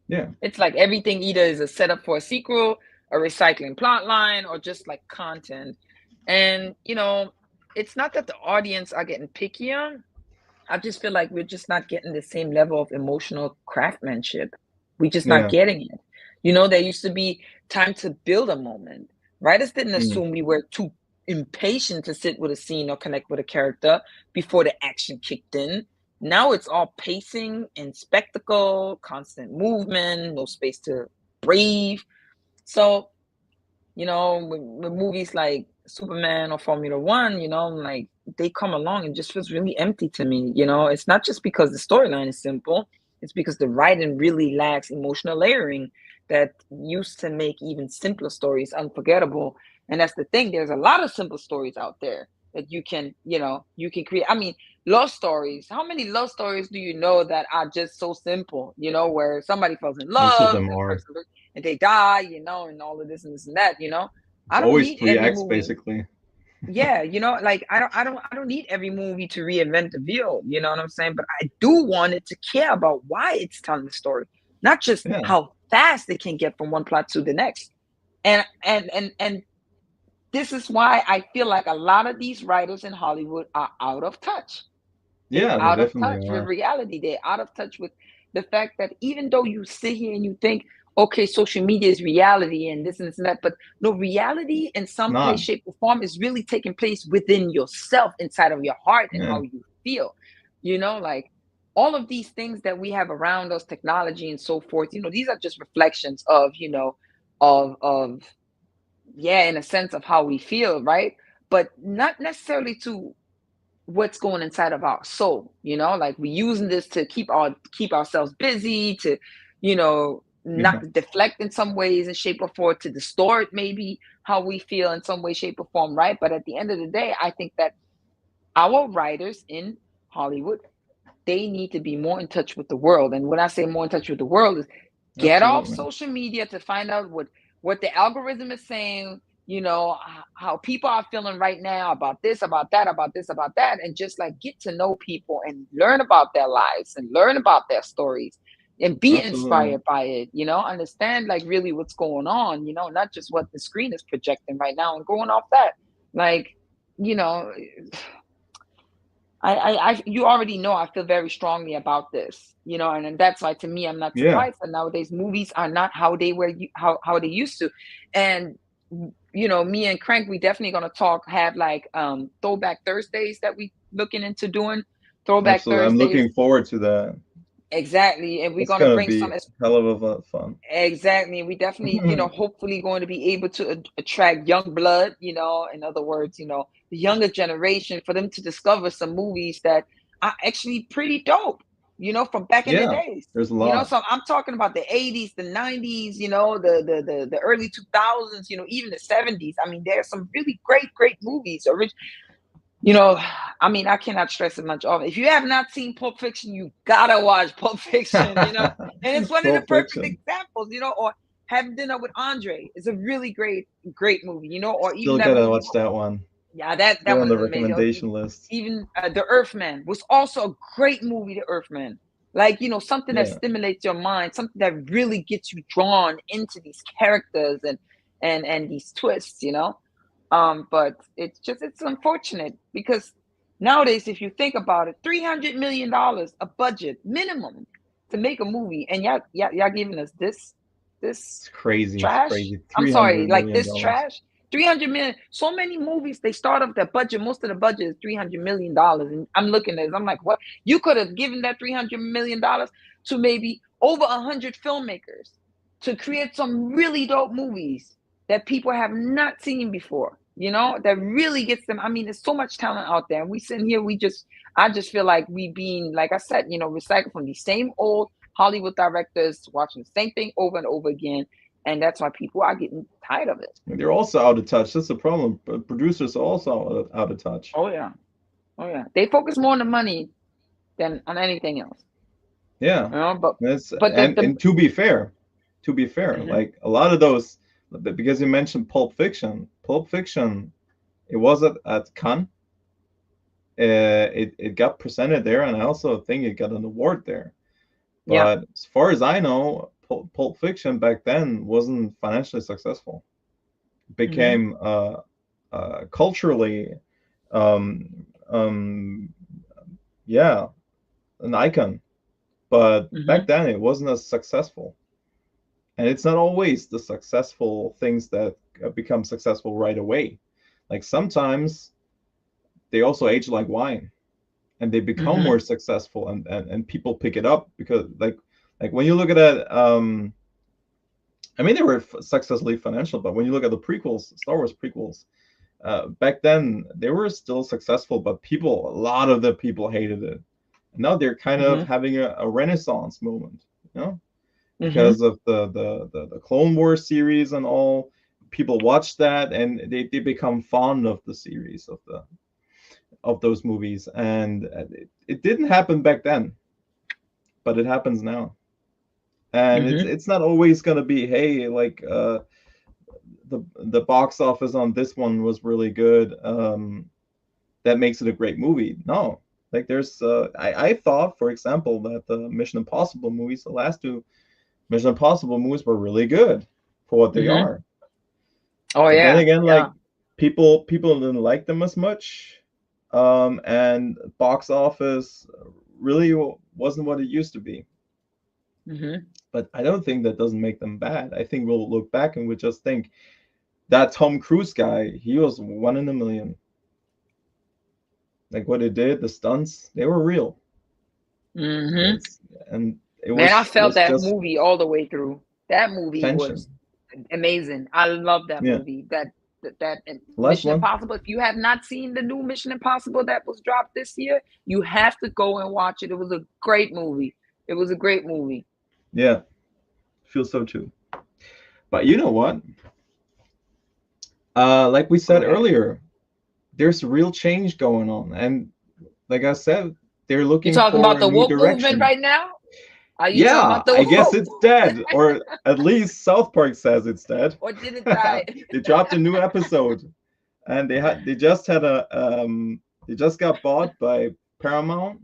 yeah, it's like everything either is a setup for a sequel, a recycling plot line, or just like content. And it's not that the audience are getting pickier. I just feel like we're just not getting the same level of emotional craftsmanship. We're just not yeah. getting it. There used to be time to build a moment. Writers didn't Mm. assume we were too impatient to sit with a scene or connect with a character before the action kicked in. Now it's all pacing and spectacle, constant movement, no space to breathe. So, with movies like Superman or Formula One, like they come along and just feels really empty to me. It's not just because the storyline is simple, it's because the writing really lacks emotional layering that used to make even simpler stories unforgettable. And that's the thing, there's a lot of simple stories out there that you can create. I mean, love stories. How many love stories do you know that are just so simple, where somebody falls in Most of love, them the are. person and they die, and all of this and this and that. It's I don't always need three every acts movie. basically. Yeah, like I don't need every movie to reinvent the wheel. You know what I'm saying? But I do want it to care about why it's telling the story, not just Yeah, how fast it can get from one plot to the next. And this is why I feel like a lot of these writers in Hollywood are out of touch. They're yeah, they out of definitely touch with are. reality. They're out of touch with the fact that even though you sit here and you think, okay, social media is reality and this and that, but no, reality in It's some place, not. shape, or form is really taking place within yourself, inside of your heart and Yeah, how you feel. Like all of these things that we have around us, technology and so forth, these are just reflections of, of yeah, in a sense of how we feel, right? But not necessarily to what's going inside of our soul. Like we're using this to keep ourselves busy, to you know not deflect in some ways and shape or form, to distort maybe how we feel in some way, shape or form, right? But at the end of the day, I think that our writers in Hollywood, they need to be more in touch with the world. And when I say more in touch with the world, is get off Absolutely. social media to find out what the algorithm is saying, how people are feeling right now about this, about that, about this, about that, and just like get to know people and learn about their lives and learn about their stories and be Absolutely. inspired by it, understand like really what's going on, not just what the screen is projecting right now and going off that. Like, you know, you already know I feel very strongly about this, and that's why to me I'm not Yeah. surprised that nowadays movies are not how they were, how they used to. And me and Crank, we definitely gonna have like throwback Thursdays that we looking into doing. Throwback Absolutely. I'm Thursdays, looking forward to that. exactly, and we're It's gonna gonna bring be some. hell of a fun. Exactly. We definitely, hopefully going to be able to attract young blood, in other words, the younger generation, for them to discover some movies that are actually pretty dope, from back in the Yeah, days. there's a lot. So I'm talking about the 80s, the 90s, the early 2000s, even the 70s. I mean, there's some really great movies. I mean, I cannot stress it much. If you have not seen Pulp Fiction, you gotta watch Pulp Fiction, and it's one of the Pulp perfect Fiction. examples, or Having Dinner with Andre is a really great movie, or even Still that gotta movie. watch that one. Yeah, that Still on one the is amazing. Or recommendation list. even The Earthman was also a great movie. The Earthman, like something that Yeah. stimulates your mind, something that really gets you drawn into these characters and these twists, but it's unfortunate because nowadays, if you think about it, $300 million a budget minimum to make a movie, and y'all giving us this It's crazy. It's trash. crazy. I'm Three sorry, hundred like million this dollars. trash. 300 million. So many movies, they start off their budget. Most of the budget is $300 million, and I'm looking at this. I'm like, what? You could have given that $300 million to maybe over 100 filmmakers to create some really dope movies that people have not seen before. That really gets them. I mean, there's so much talent out there, and we sitting here. I just feel like we being, like I said, recycled from these same old Hollywood directors, watching the same thing over and over again, and that's why people are getting tired of it. They're also out of touch. That's the problem. But producers are also out of touch. Oh yeah, oh yeah. They focus more on the money than on anything else. Yeah. But That's the and to be fair, mhm, like a lot of those, because you mentioned Pulp Fiction, it was at Cannes. It got presented there, and I also think it got an award there. yeah, But as far as I know, Pulp Fiction back then wasn't financially successful. It hmm became culturally, um, yeah, an icon. But back hmm then, it wasn't as successful. And it's not always the successful things that become successful right away. Like sometimes they also age like wine, and they become hmm more successful, and people pick it up because like when you look at it, I mean, they were successfully financial, but when you look at the prequels, Star Wars prequels, back then they were still successful, but a lot of the people hated it. And now they're kind of hmm having a renaissance moment, you know, hmm because of the Clone Wars series and all. People watch that and they become fond of the series of those movies, and it didn't happen back then, but it happens now. And hmm it's not always gonna be, hey, like the box office on this one was really good. That makes it a great movie. No, like there's I thought, for example, that the Mission Impossible movies, the last two Mission Impossible movies, were really good for what they hmm are. Oh But then yeah, again, yeah. like people didn't like them as much, and box office really wasn't what it used to be. hmm But I don't think that doesn't make them bad. I think we'll look back and we just think that Tom Cruise guy, he was one in a million. Like what he did, the stunts, they were real. hmm It's and Man, I it felt was that just movie all the way through. That movie was tension. amazing. I love that Yeah. movie. That and Last Mission one. Impossible. If you have not seen the new Mission Impossible that was dropped this year, you have to go and watch it. It was a great movie. It was a great movie. Yeah. feel so too. But you know what? Like we Go said ahead. earlier, there's real change going on, and like I said, they're You looking talking for about a the new woke movement direction. right now? Are you talking Yeah, about the I guess woke, it's dead, or at least South Park says it's dead. or did it die? They dropped a new episode, and they just had a they just got bought by Paramount.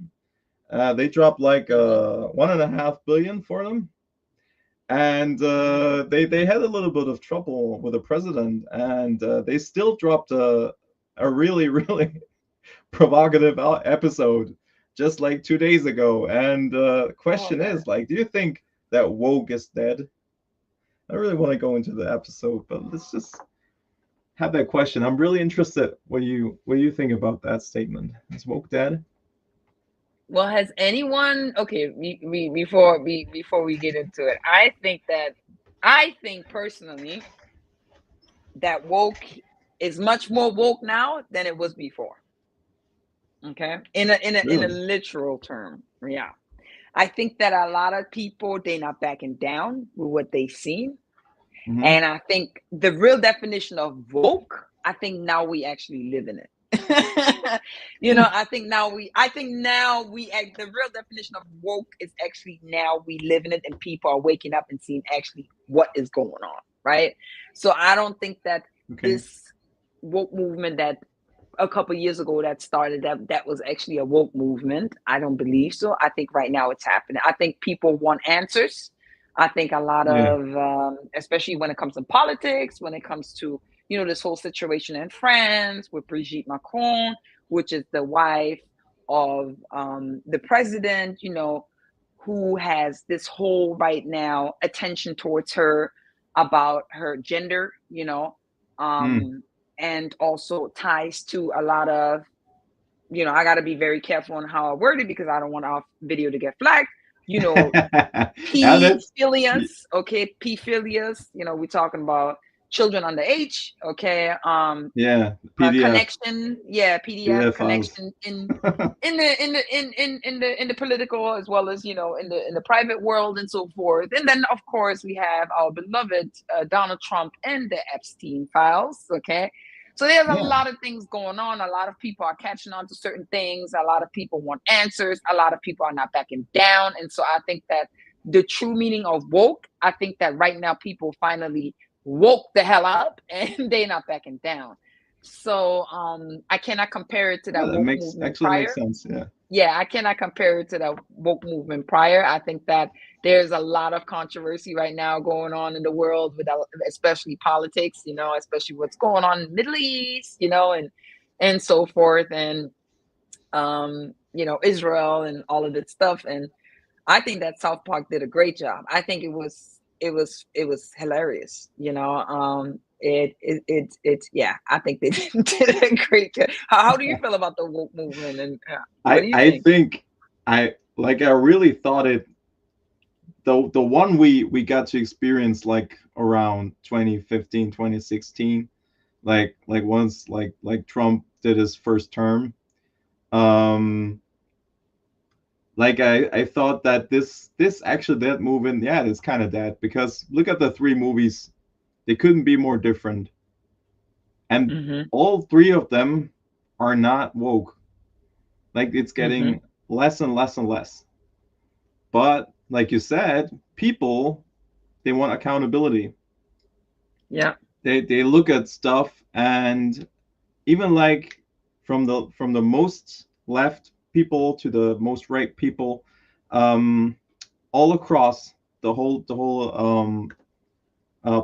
They dropped like Hmm. 1.5 billion for them, and they had a little bit of trouble with the president, and they still dropped a really really provocative episode just like 2 days ago. And the Oh question man. is, like, do you think that woke is dead? I really want to go into the episode, but let's just have that question. I'm really interested what you think about that statement. Is woke dead? Well, has anyone? Okay, before we get into it, I think personally that woke is much more woke now than it was before. Okay, in a Really? literal term, yeah. I think that a lot of people they not backing down with what they seen, Mm-hmm. and I think the real definition of woke, I think now we actually live in it. The real definition of woke is actually now we live in it, and people are waking up and seeing actually what is going on, right? So I don't think that Okay. this woke movement that a couple years ago that started that was actually a woke movement. I don't believe so. I think right now it's happening. I think people want answers. I think a lot Yeah. of, especially when it comes to politics, when it comes to this whole situation in France with Brigitte Macron, which is the wife of the president, who has this whole right now attention towards her about her gender, Mm. um, and also ties to a lot of, I got to be very careful on how I word it because I don't want our video to get flagged. You know, And it's P-philias, okay, P-philias, we're talking about children under age, okay, yeah, PDF connection, yeah, PDF PDF files. connection in the political as well as in the private world and so forth. And then of course we have our beloved Donald Trump and the Epstein files. Okay, so there's a Yeah. lot of things going on. A lot of people are catching on to certain things. A lot of people want answers. A lot of people are not backing down. And so I think that the true meaning of woke, I think that right now people finally woke the hell up and they're not backing down. So I cannot compare it to Yeah, that that woke makes movement actually makes prior. sense. Yeah. Yeah, I cannot compare it to that woke movement prior. I think that there's a lot of controversy right now going on in the world with especially politics, especially what's going on in the Middle East, and so forth, and Israel and all of that stuff. And I think that South Park did a great job. I think it was hilarious. Yeah. I think they did a great job. How do you feel about the woke movement, and what I do you I think? think I really thought it, the one we got to experience like around 2015, 2016, like once like Trump did his first term. um like I thought that this actually, that movement, yeah, it's kind of that, because look at the three movies, they couldn't be more different, and Mm-hmm. all three of them are not woke. Like, it's Mm-hmm. getting less and less and less. But like you said, people, they want accountability. Yeah. They look at stuff, and even like from the most left people to the most right people, um, all across the whole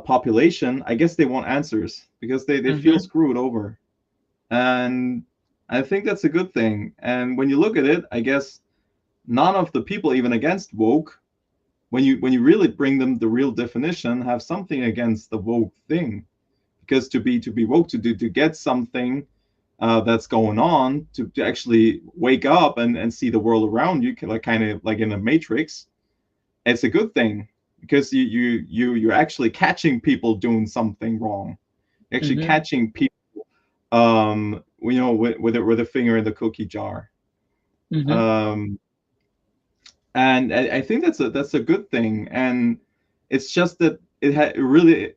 population, I guess they want answers because they feel Mm-hmm. screwed over, and I think that's a good thing. And when you look at it, I guess none of the people even against woke, when you really bring them the real definition, have something against the woke thing, because to be woke, to get something that's going on, to actually wake up and see the world around you, like kind of like in a matrix, it's a good thing, because you're actually catching people doing something wrong. You're actually Mm-hmm. catching people, with a finger in the cookie jar. Mm-hmm. um and I think that's a good thing. And It's just that it had a really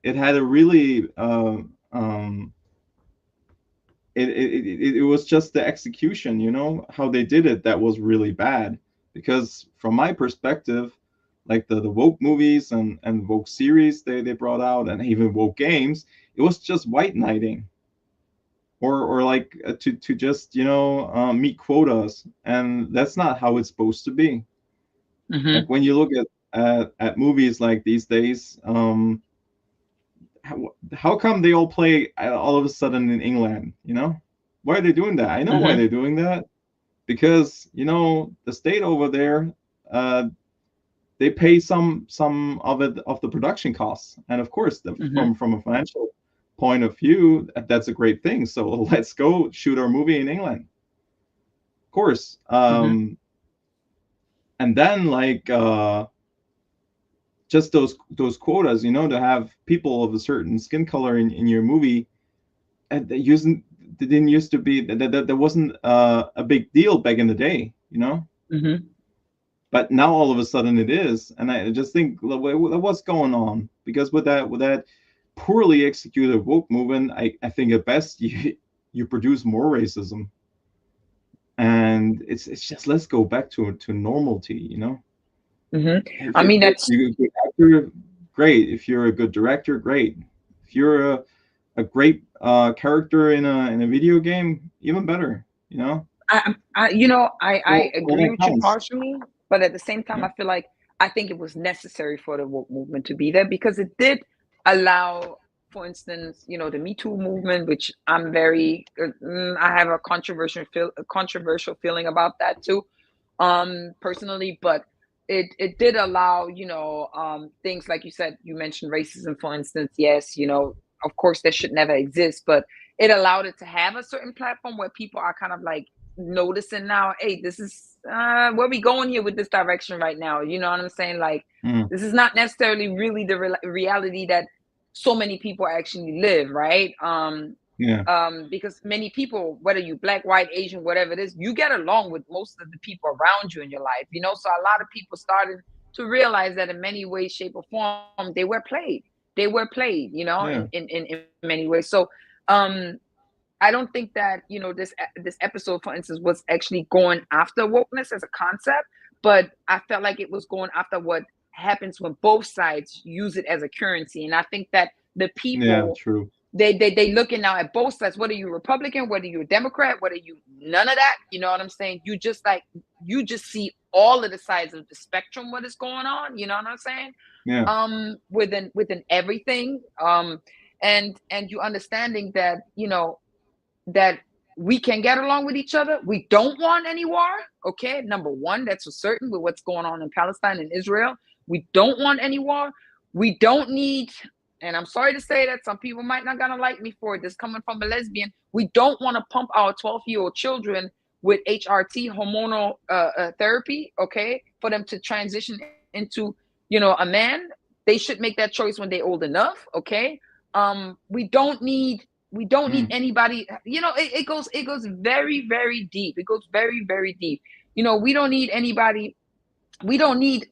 it was just the execution, you know, how they did it that was really bad. Because from my perspective, like the woke movies and woke series they brought out, and even woke games, it was just white knighting, or like to just, you know, meet quotas, and that's not how it's supposed to be. Like Mm-hmm. when you look at movies like these days, how come they all play all of a sudden in England? You know, why are they doing that? I know why Mm-hmm. they're doing that, because you know the state over there, uh, they pay some of it of the production costs, and of course, Mm-hmm. from a financial point of view, that's a great thing. So let's go shoot our movie in England, of course. Mm-hmm. And then like just those quotas, you know, to have people of a certain skin color in your movie, and they using they didn't used to be that wasn't a big deal back in the day, you know. Mm-hmm. But now all of a sudden it is, and I just think what's going on, because with that poorly executed woke movement, I think at best you produce more racism, and it's just, let's go back to normality, you know. Mm-hmm. If I mean, that's you're a good actor, great. If you're a good director, great. If you're a great character in a video game, even better. You know, you know, I all agree that with you counts. partially, but at the same time, Yeah, I feel like I think it was necessary for the woke movement to be there because it did allow, for instance, you know, the Me Too movement, which I'm very, I have a controversial feeling about that too, personally, but it did allow, you know, things like you said, you mentioned racism, for instance. Yes, you know, of course, that should never exist, but it allowed it to have a certain platform where people are kind of like noticing now, hey, this is where we going here with this direction right now. You know what I'm saying? Like, mm, this is not necessarily really the reality that so many people actually live, right? yeah, Because many people, whether you black, white, Asian, whatever it is, you get along with most of the people around you in your life, you know. So a lot of people started to realize that in many ways, shape, or form, they were played. They were played, you know, yeah, in many ways. So um I don't think that, you know, this episode, for instance, was actually going after wokeness as a concept, but I felt like it was going after what happens when both sides use it as a currency. And I think that the yeah. people, True. they looking now at both sides. Whether you're Republican, whether you're a Democrat, whether you none of that, you know what I'm saying? You just like, you just see all of the sides of the spectrum, what is going on, you know what I'm saying? Yeah, Within everything. And you understanding that, you know, that we can get along with each other. We don't want any war. Okay, number one, that's for certain with what's going on in Palestine and Israel. We don't want any war. We don't need, and I'm sorry to say that some people might not gonna like me for it. This coming from a lesbian. We don't want to pump our 12-year-old children with HRT, hormonal therapy. Okay, for them to transition into, you know, a man. They should make that choice when they're old enough. Okay, we don't need, mm, anybody, you know. It goes very, very deep. It goes very, very deep. You know, we don't need anybody. We don't need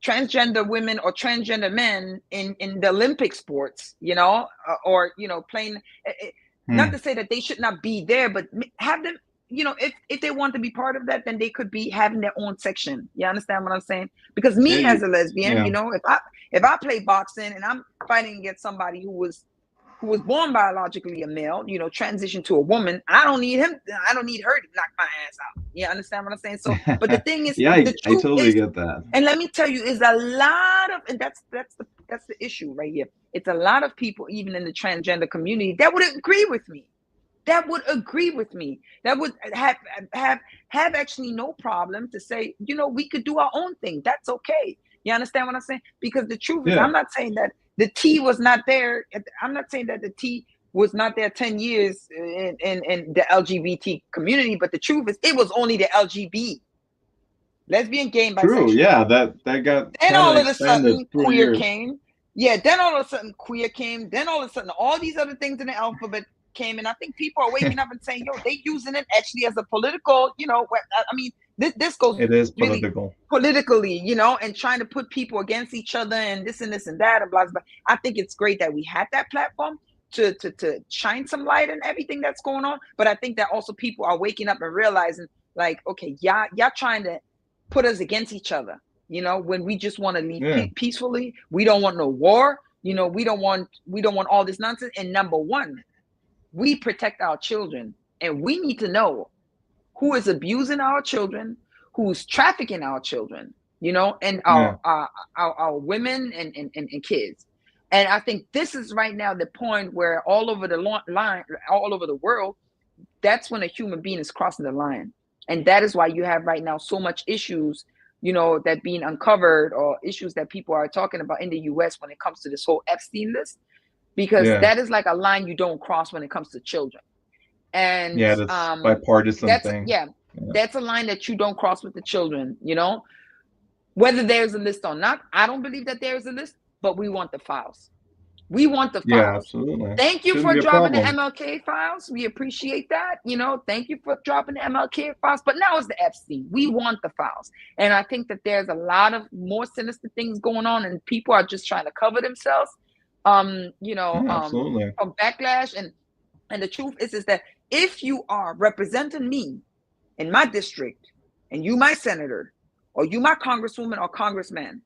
transgender women or transgender men in the Olympic sports, you know, or you know, playing, not mm. to say that they should not be there, but have them, you know, if they want to be part of that, then they could be having their own section. You understand what I'm saying? Because Yeah, me as a lesbian, yeah, you know, if I play boxing and I'm fighting against somebody who was born biologically a male, you know, transition to a woman, I don't need him. I don't need her to knock my ass out. You understand what I'm saying? So, but the thing is, yeah. the I truth totally is, get that. and let me tell you, is a lot of, and that's the issue right here. It's a lot of people, even in the transgender community, that would agree with me. That would agree with me. That would have have actually no problem to say, you know, we could do our own thing. That's okay. You understand what I'm saying? Because the truth is, Yeah, I'm not saying that the T was not there. I'm not saying that the T was not there 10 years in the LGBT community, but the truth is, it was only the LGBT, lesbian, gay, and true. bisexual. Yeah, that got Then kind of all of a expanded sudden, through the queer years. came. Yeah, then all of a sudden, queer came. Then all of a sudden, all these other things in the alphabet came. And I think people are waking up and saying, yo, they using it actually as a political, you know, I mean, this goes It is really political. politically, you know, and trying to put people against each other and this and this and that and blah blah. I think it's great that we had that platform to shine some light on everything that's going on. But I think that also people are waking up and realizing, like, okay, y'all trying to put us against each other, you know, when we just want to leave peacefully. We don't want no war, you know, we don't want all this nonsense. And number one, we protect our children, and we need to know who is abusing our children, who's trafficking our children, you know, and our women and kids. And I think this is right now the point where all over the line, all over the world, that's when a human being is crossing the line. And that is why you have right now so much issues, you know, that being uncovered, or issues that people are talking about in the US when it comes to this whole Epstein list, because that is like a line you don't cross when it comes to children. And that's bipartisan thing. That's a line that you don't cross with the children, you know, whether there's a list or not. I don't believe that there's a list, but we want the files. We want the files. Yeah, absolutely. Thank you for dropping the MLK files. We appreciate that. You know, thank you for dropping the MLK files. But now it's the Epstein. We want the files. And I think that there's a lot of more sinister things going on, and people are just trying to cover themselves, you know, from backlash. And the truth is that if you are representing me in my district, and you my senator, or you my congresswoman or congressman,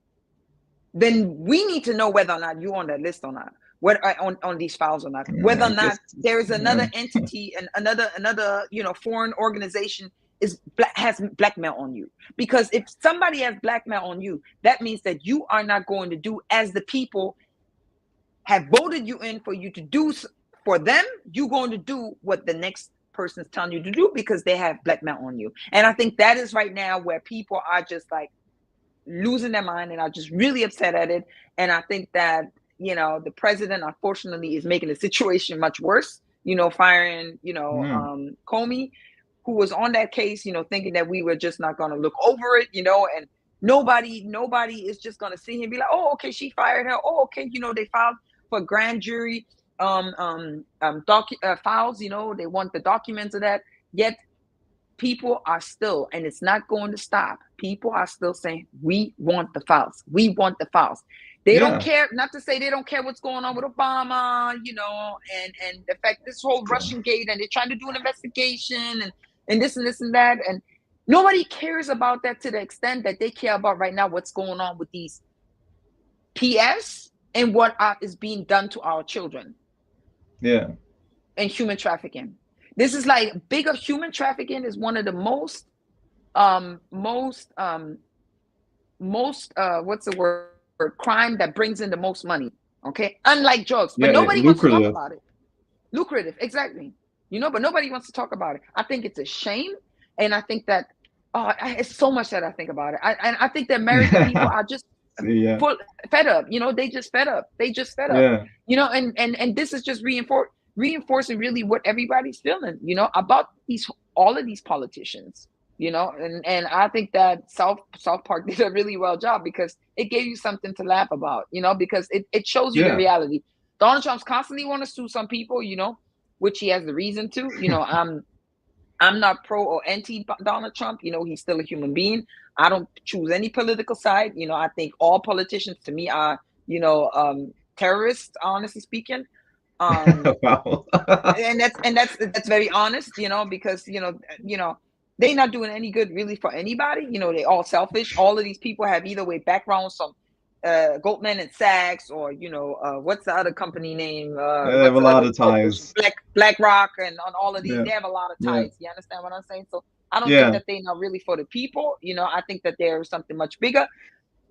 then we need to know whether or not you're on that list or not, whether on these files or not, whether or not there is another entity and another you know, foreign organization has blackmail on you. Because if somebody has blackmail on you, that means that you are not going to do as the people have voted you in for you to do for them. You're going to do what the next person's telling you to do because they have blackmail on you. And I think that is right now where people are just like losing their mind and are just really upset at it. And I think that, you know, the president, unfortunately, is making the situation much worse, you know, firing, you know, Comey, who was on that case, you know, thinking that we were just not going to look over it, you know, and nobody is just going to sit here and be like, oh, okay, she fired her. Oh, okay, you know, they filed for grand jury files, you know, they want the documents of that. Yet people are still, and it's not going to stop, people are still saying, we want the files. We want the files. They don't care, not to say they don't care what's going on with Obama, you know, and the fact this whole Russian gate, and they're trying to do an investigation and this and this and that. And nobody cares about that to the extent that they care about right now what's going on with these PS and what is being done to our children. Yeah. And human trafficking. This is like bigger. Human trafficking is one of the most what's the word, crime that brings in the most money. Okay, unlike drugs, but nobody wants to talk about it. Lucrative, exactly. You know, but nobody wants to talk about it. I think it's a shame, and I think that it's so much that I think about it. I think the American people are just fed up. You know, they just fed up. Yeah. You know, and this is just reinforcing really what everybody's feeling, you know, about all of these politicians, you know, and I think that South Park did a really well job because it gave you something to laugh about, you know, because it shows you the reality. Donald Trump's constantly want to sue some people, you know, which he has the reason to, you know. I'm not pro or anti Donald Trump, you know, he's still a human being. I don't choose any political side, you know. I think all politicians to me are, you know, terrorists, honestly speaking. Wow. and that's very honest, you know, because you know they're not doing any good really for anybody. You know, they all selfish. All of these people have either way backgrounds from Goldman and Sachs, or you know, what's the other company name? They have a lot of ties. BlackRock and on all of these, they have a lot of ties. You understand what I'm saying? So I don't think that they're not really for the people. You know, I think that there's something much bigger.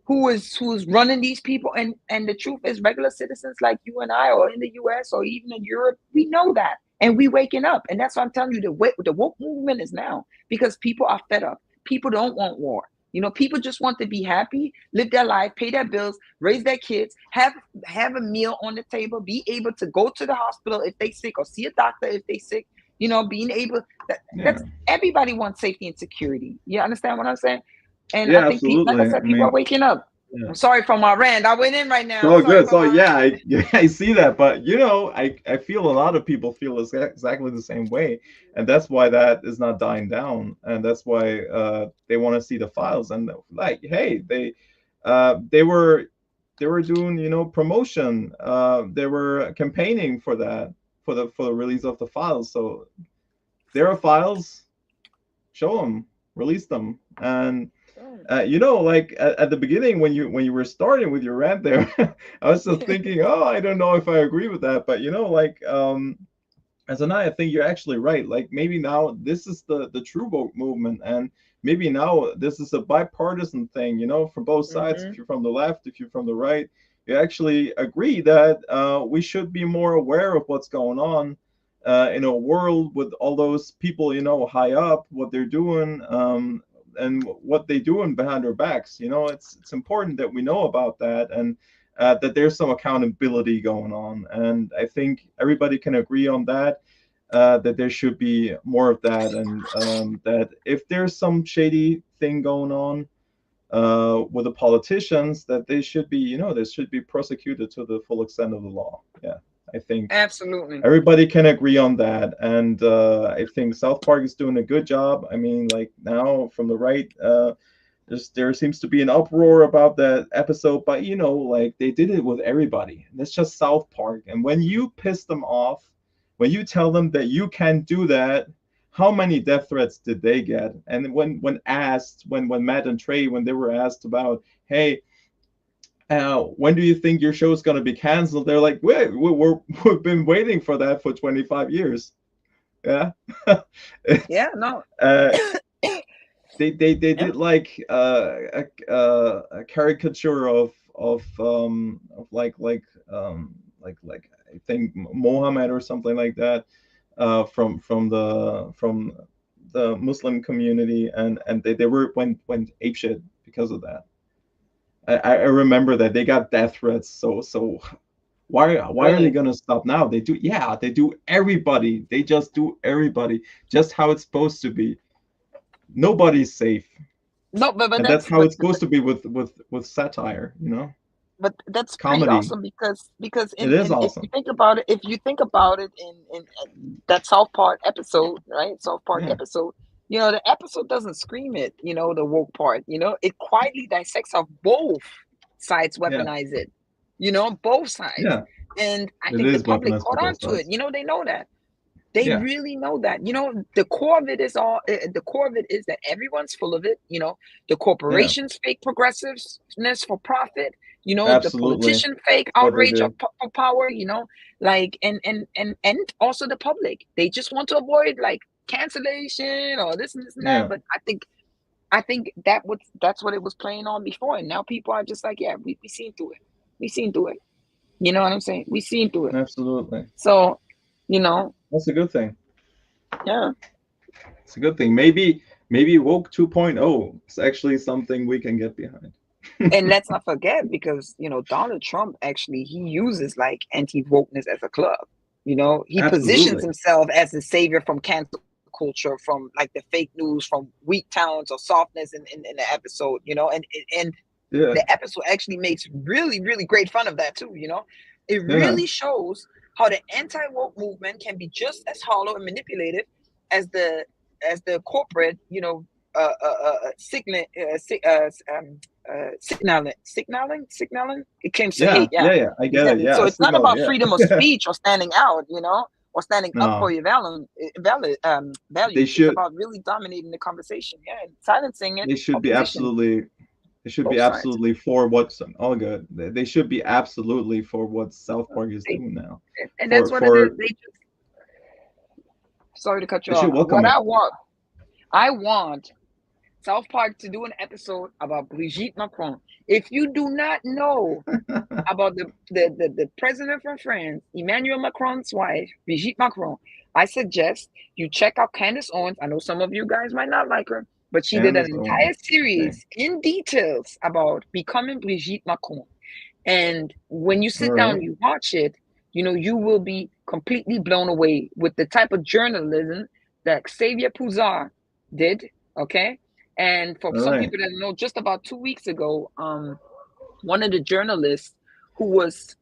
Who's running these people, and the truth is, regular citizens like you and I, or in the US or even in Europe, we know that, and we waking up. And that's why I'm telling you, the woke movement is now, because people are fed up. People don't want war. You know, people just want to be happy, live their life, pay their bills, raise their kids, have a meal on the table, be able to go to the hospital if they sick, or see a doctor if they sick. You know, being able that's everybody wants safety and security. You understand what I'm saying? And I think people, like I said, people are waking up. Yeah. I'm sorry for my rant. I went in right now. So Sorry good. for So my yeah, rant. yeah, I see that. But you know, I feel a lot of people feel exactly the same way, and that's why that is not dying down, and that's why they want to see the files. And like, hey, they were doing, you know, promotion. They were campaigning for that, for the release of the files. So there are files. Show them, release them, and you know, like at the beginning when you were starting with your rant there, I was just thinking, oh, I don't know if I agree with that, but you know, like as an I think you're actually right. Like maybe now this is the true vote movement, and maybe now this is a bipartisan thing. You know, from both sides. If Mm-hmm. you're from the left, if you're from the right, you actually agree that we should be more aware of what's going on in a world with all those people, you know, high up, what they're doing, and what they doing behind our backs. You know, it's important that we know about that, and that there's some accountability going on. And I think everybody can agree on that. That there should be more of that, and that if there's some shady thing going on with the politicians, that they should be, you know, they should be prosecuted to the full extent of the law. Yeah, I think Absolutely. everybody can agree on that, and I think South Park is doing a good job. I mean, like now from the right, there seems to be an uproar about that episode, but you know, like they did it with everybody. That's just South Park, and when you piss them off, when you tell them that you can't do that, how many death threats did they get? And when Matt and Trey, when they were asked about, hey, when do you think your show is going to be canceled? They're like, we've been waiting for that for 25 years. Yeah. Yeah, It's, no. uh, they Yeah. did like a caricature of like I think Mohammed or something like that, from the Muslim community, and they went apeshit because of that. I remember that they got death threats. So why are they Really. gonna stop now? They do everybody. They just do everybody just how it's supposed to be. Nobody's safe, No, but and that's that's how it's supposed to be with satire. You know, but that's pretty comedy. awesome because It is in if you awesome. think about it, if you think about it in that South Park episode, right? South Park Yeah, episode, the episode doesn't scream it, the woke part, it quietly dissects how both sides yeah, weaponize it, both sides. yeah. And I It think the is public weaponized for caught on both to it. sides. They know that. They Yeah, really know that. The core of it is the core of it is that everyone's full of it. The yeah, corporations fake progressiveness for profit. The absolutely. politician fake What they outrage do. of power. Like and also the public. They just want to avoid like cancellation or this and this and that. Yeah, But I think that's what it was playing on before, and now people are just like, yeah, we seen through it. We seen through it. You know what I'm saying? We seen through it. absolutely. So, you know, That's a good thing. yeah. It's a good thing. Maybe woke 2.0 is actually something we can get behind. And let's not forget, because Donald Trump actually he uses like anti wokeness as a club. He positions Absolutely. himself as the savior from cancel culture, from like the fake news, from weak towns or softness in the episode. And Yeah, the episode actually makes really really great fun of that too. It yeah, really shows how the anti woke movement can be just as hollow and manipulative as the corporate signaling signaling it comes to yeah, hate, yeah, yeah, yeah. I get it. exactly. Yeah, So a it's not signal. about freedom of Yeah. speech or standing out, or standing up for No, your they values. It's should. about really dominating the conversation, yeah, and silencing it, They should be opposition, absolutely. They should be both sides. absolutely for what's all good. They should be absolutely for what South Park is They, doing now. and that's For what it is. for They just, sorry to cut you they should off. welcome What it. I want South Park to do an episode about Brigitte Macron. If you do not know about the president from France, Emmanuel Macron's wife, Brigitte Macron, I suggest you check out Candace Owens. I know some of you guys might not like her, but she did an Candace entire Owens. Okay. series in details about becoming Brigitte Macron. And when you All sit down right. and you watch it, you will be completely blown away with the type of journalism that Xavier Pouzard did. Okay. And for All some right. people that know, just about 2 weeks ago, one of the journalists who was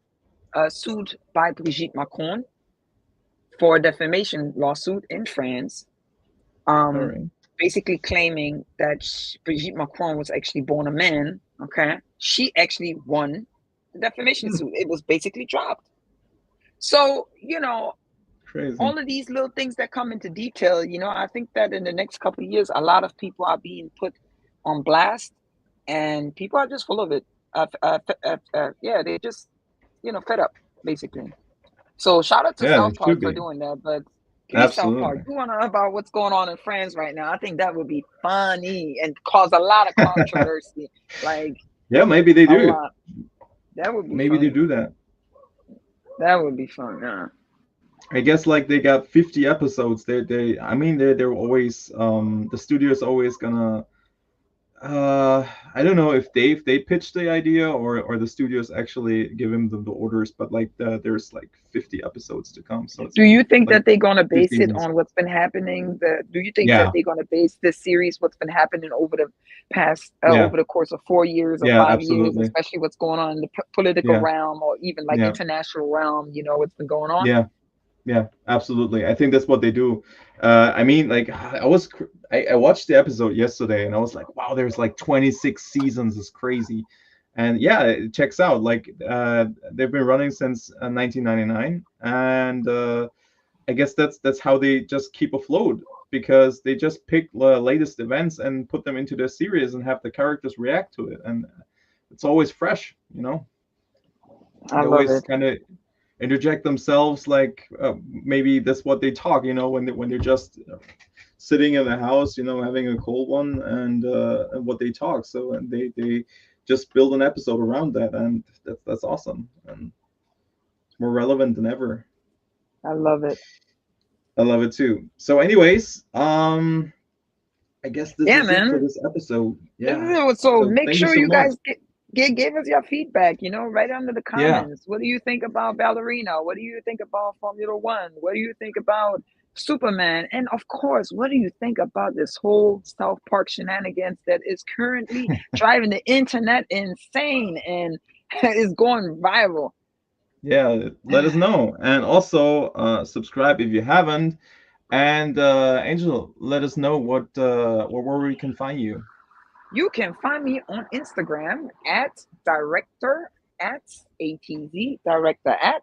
sued by Brigitte Macron for a defamation lawsuit in France, All um, right. basically claiming that Brigitte Macron was actually born a man. Okay, she actually won the defamation Hmm, suit. It was basically dropped. So crazy. all of these little things that come into detail, I think that in the next couple of years, a lot of people are being put on blast, and people are just full of it. Yeah, they just fed up basically. So shout out to Yeah, they South should Park for be. doing that. But give me South Park. Absolutely. You want to know about what's going on in France right now? I think that would be funny and cause a lot of controversy. Like Yeah, maybe they a do. lot. That would be Maybe they funny. do that. That would be fun. Yeah. I guess like they got 50 episodes. I mean they're always the studio's always gonna I don't know if they pitch the idea or the studios actually give him the orders, but like there's like 50 episodes to come, so it's Do you think like that they're gonna two base it seasons. on what's been happening? Do you think that Yeah, they're gonna base this series what's been happening over the past yeah, over the course of 4 years or yeah, 5 years, absolutely. especially what's going on in the political Yeah, realm or even like yeah, international realm? You know what's been going on. yeah. Yeah, absolutely. I think that's what they do. I mean, like I watched the episode yesterday and I was like, wow, there's like 26 seasons. It's crazy. And yeah, it checks out. Like they've been running since 1999, and I guess that's how they just keep afloat because they just pick the latest events and put them into their series and have the characters react to it, and it's always fresh. I They love always it. kind of interject themselves like maybe that's what they talk when they're just sitting in the house having a cold one and what they talk so and they just build an episode around that and that's awesome and it's more relevant than ever. I love it. I love it too. So anyways, I guess this Yeah, is it for man. this episode. Yeah, So so make thank you sure so you much. guys give us your feedback, right under the Yeah, comments. What do you think about Ballerina? What do you think about Formula One? What do you think about Superman? And of course, what do you think about this whole South Park shenanigans that is currently driving the internet insane and is going viral? yeah, let us know and also subscribe if you haven't. And Angel, let us know where we can find you. You can find me on Instagram at director at ATZ, director at.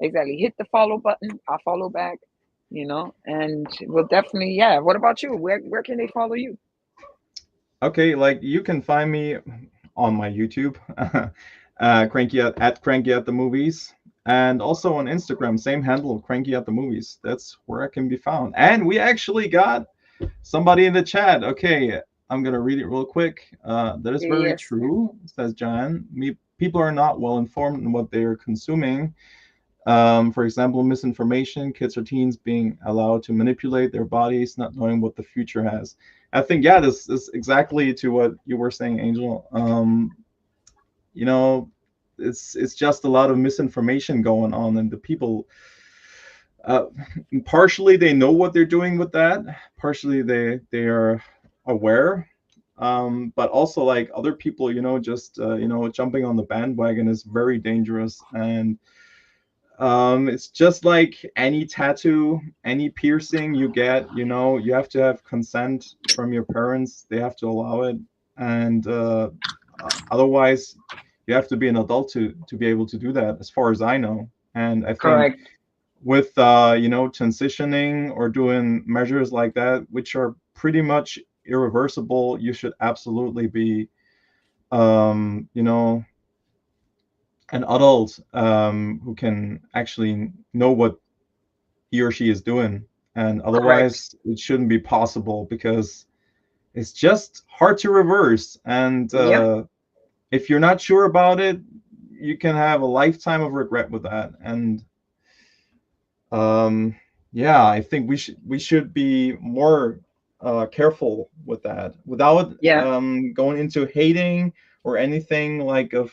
Exactly. Hit the follow button. I'll follow back, and we'll definitely, yeah. What about you? Where can they follow you? Okay, like you can find me on my YouTube, Cranky at the Movies, and also on Instagram, same handle, Cranky at the Movies. That's where I can be found. And we actually got somebody in the chat. Okay, I'm gonna read it real quick. That is very Yes. true, says John. People are not well informed in what they are consuming. For example, misinformation, kids or teens being allowed to manipulate their bodies, not knowing what the future has. I think, yeah, this is exactly to what you were saying, Angel. You know, it's just a lot of misinformation going on, and the people, uh, partially they know what they're doing with that, partially they are aware, but also like other people, just jumping on the bandwagon is very dangerous and it's just like any tattoo, any piercing you get, you have to have consent from your parents. They have to allow it. And otherwise, you have to be an adult to be able to do that, as far as I know. And I think Correct. with, transitioning or doing measures like that, which are pretty much irreversible, you should absolutely be, um, you know, an adult who can actually know what he or she is doing. And Correct. otherwise, it shouldn't be possible because it's just hard to reverse. And Yep. if you're not sure about it, you can have a lifetime of regret with that. And um, yeah, I think we should be more careful with that without Yeah. going into hating or anything like of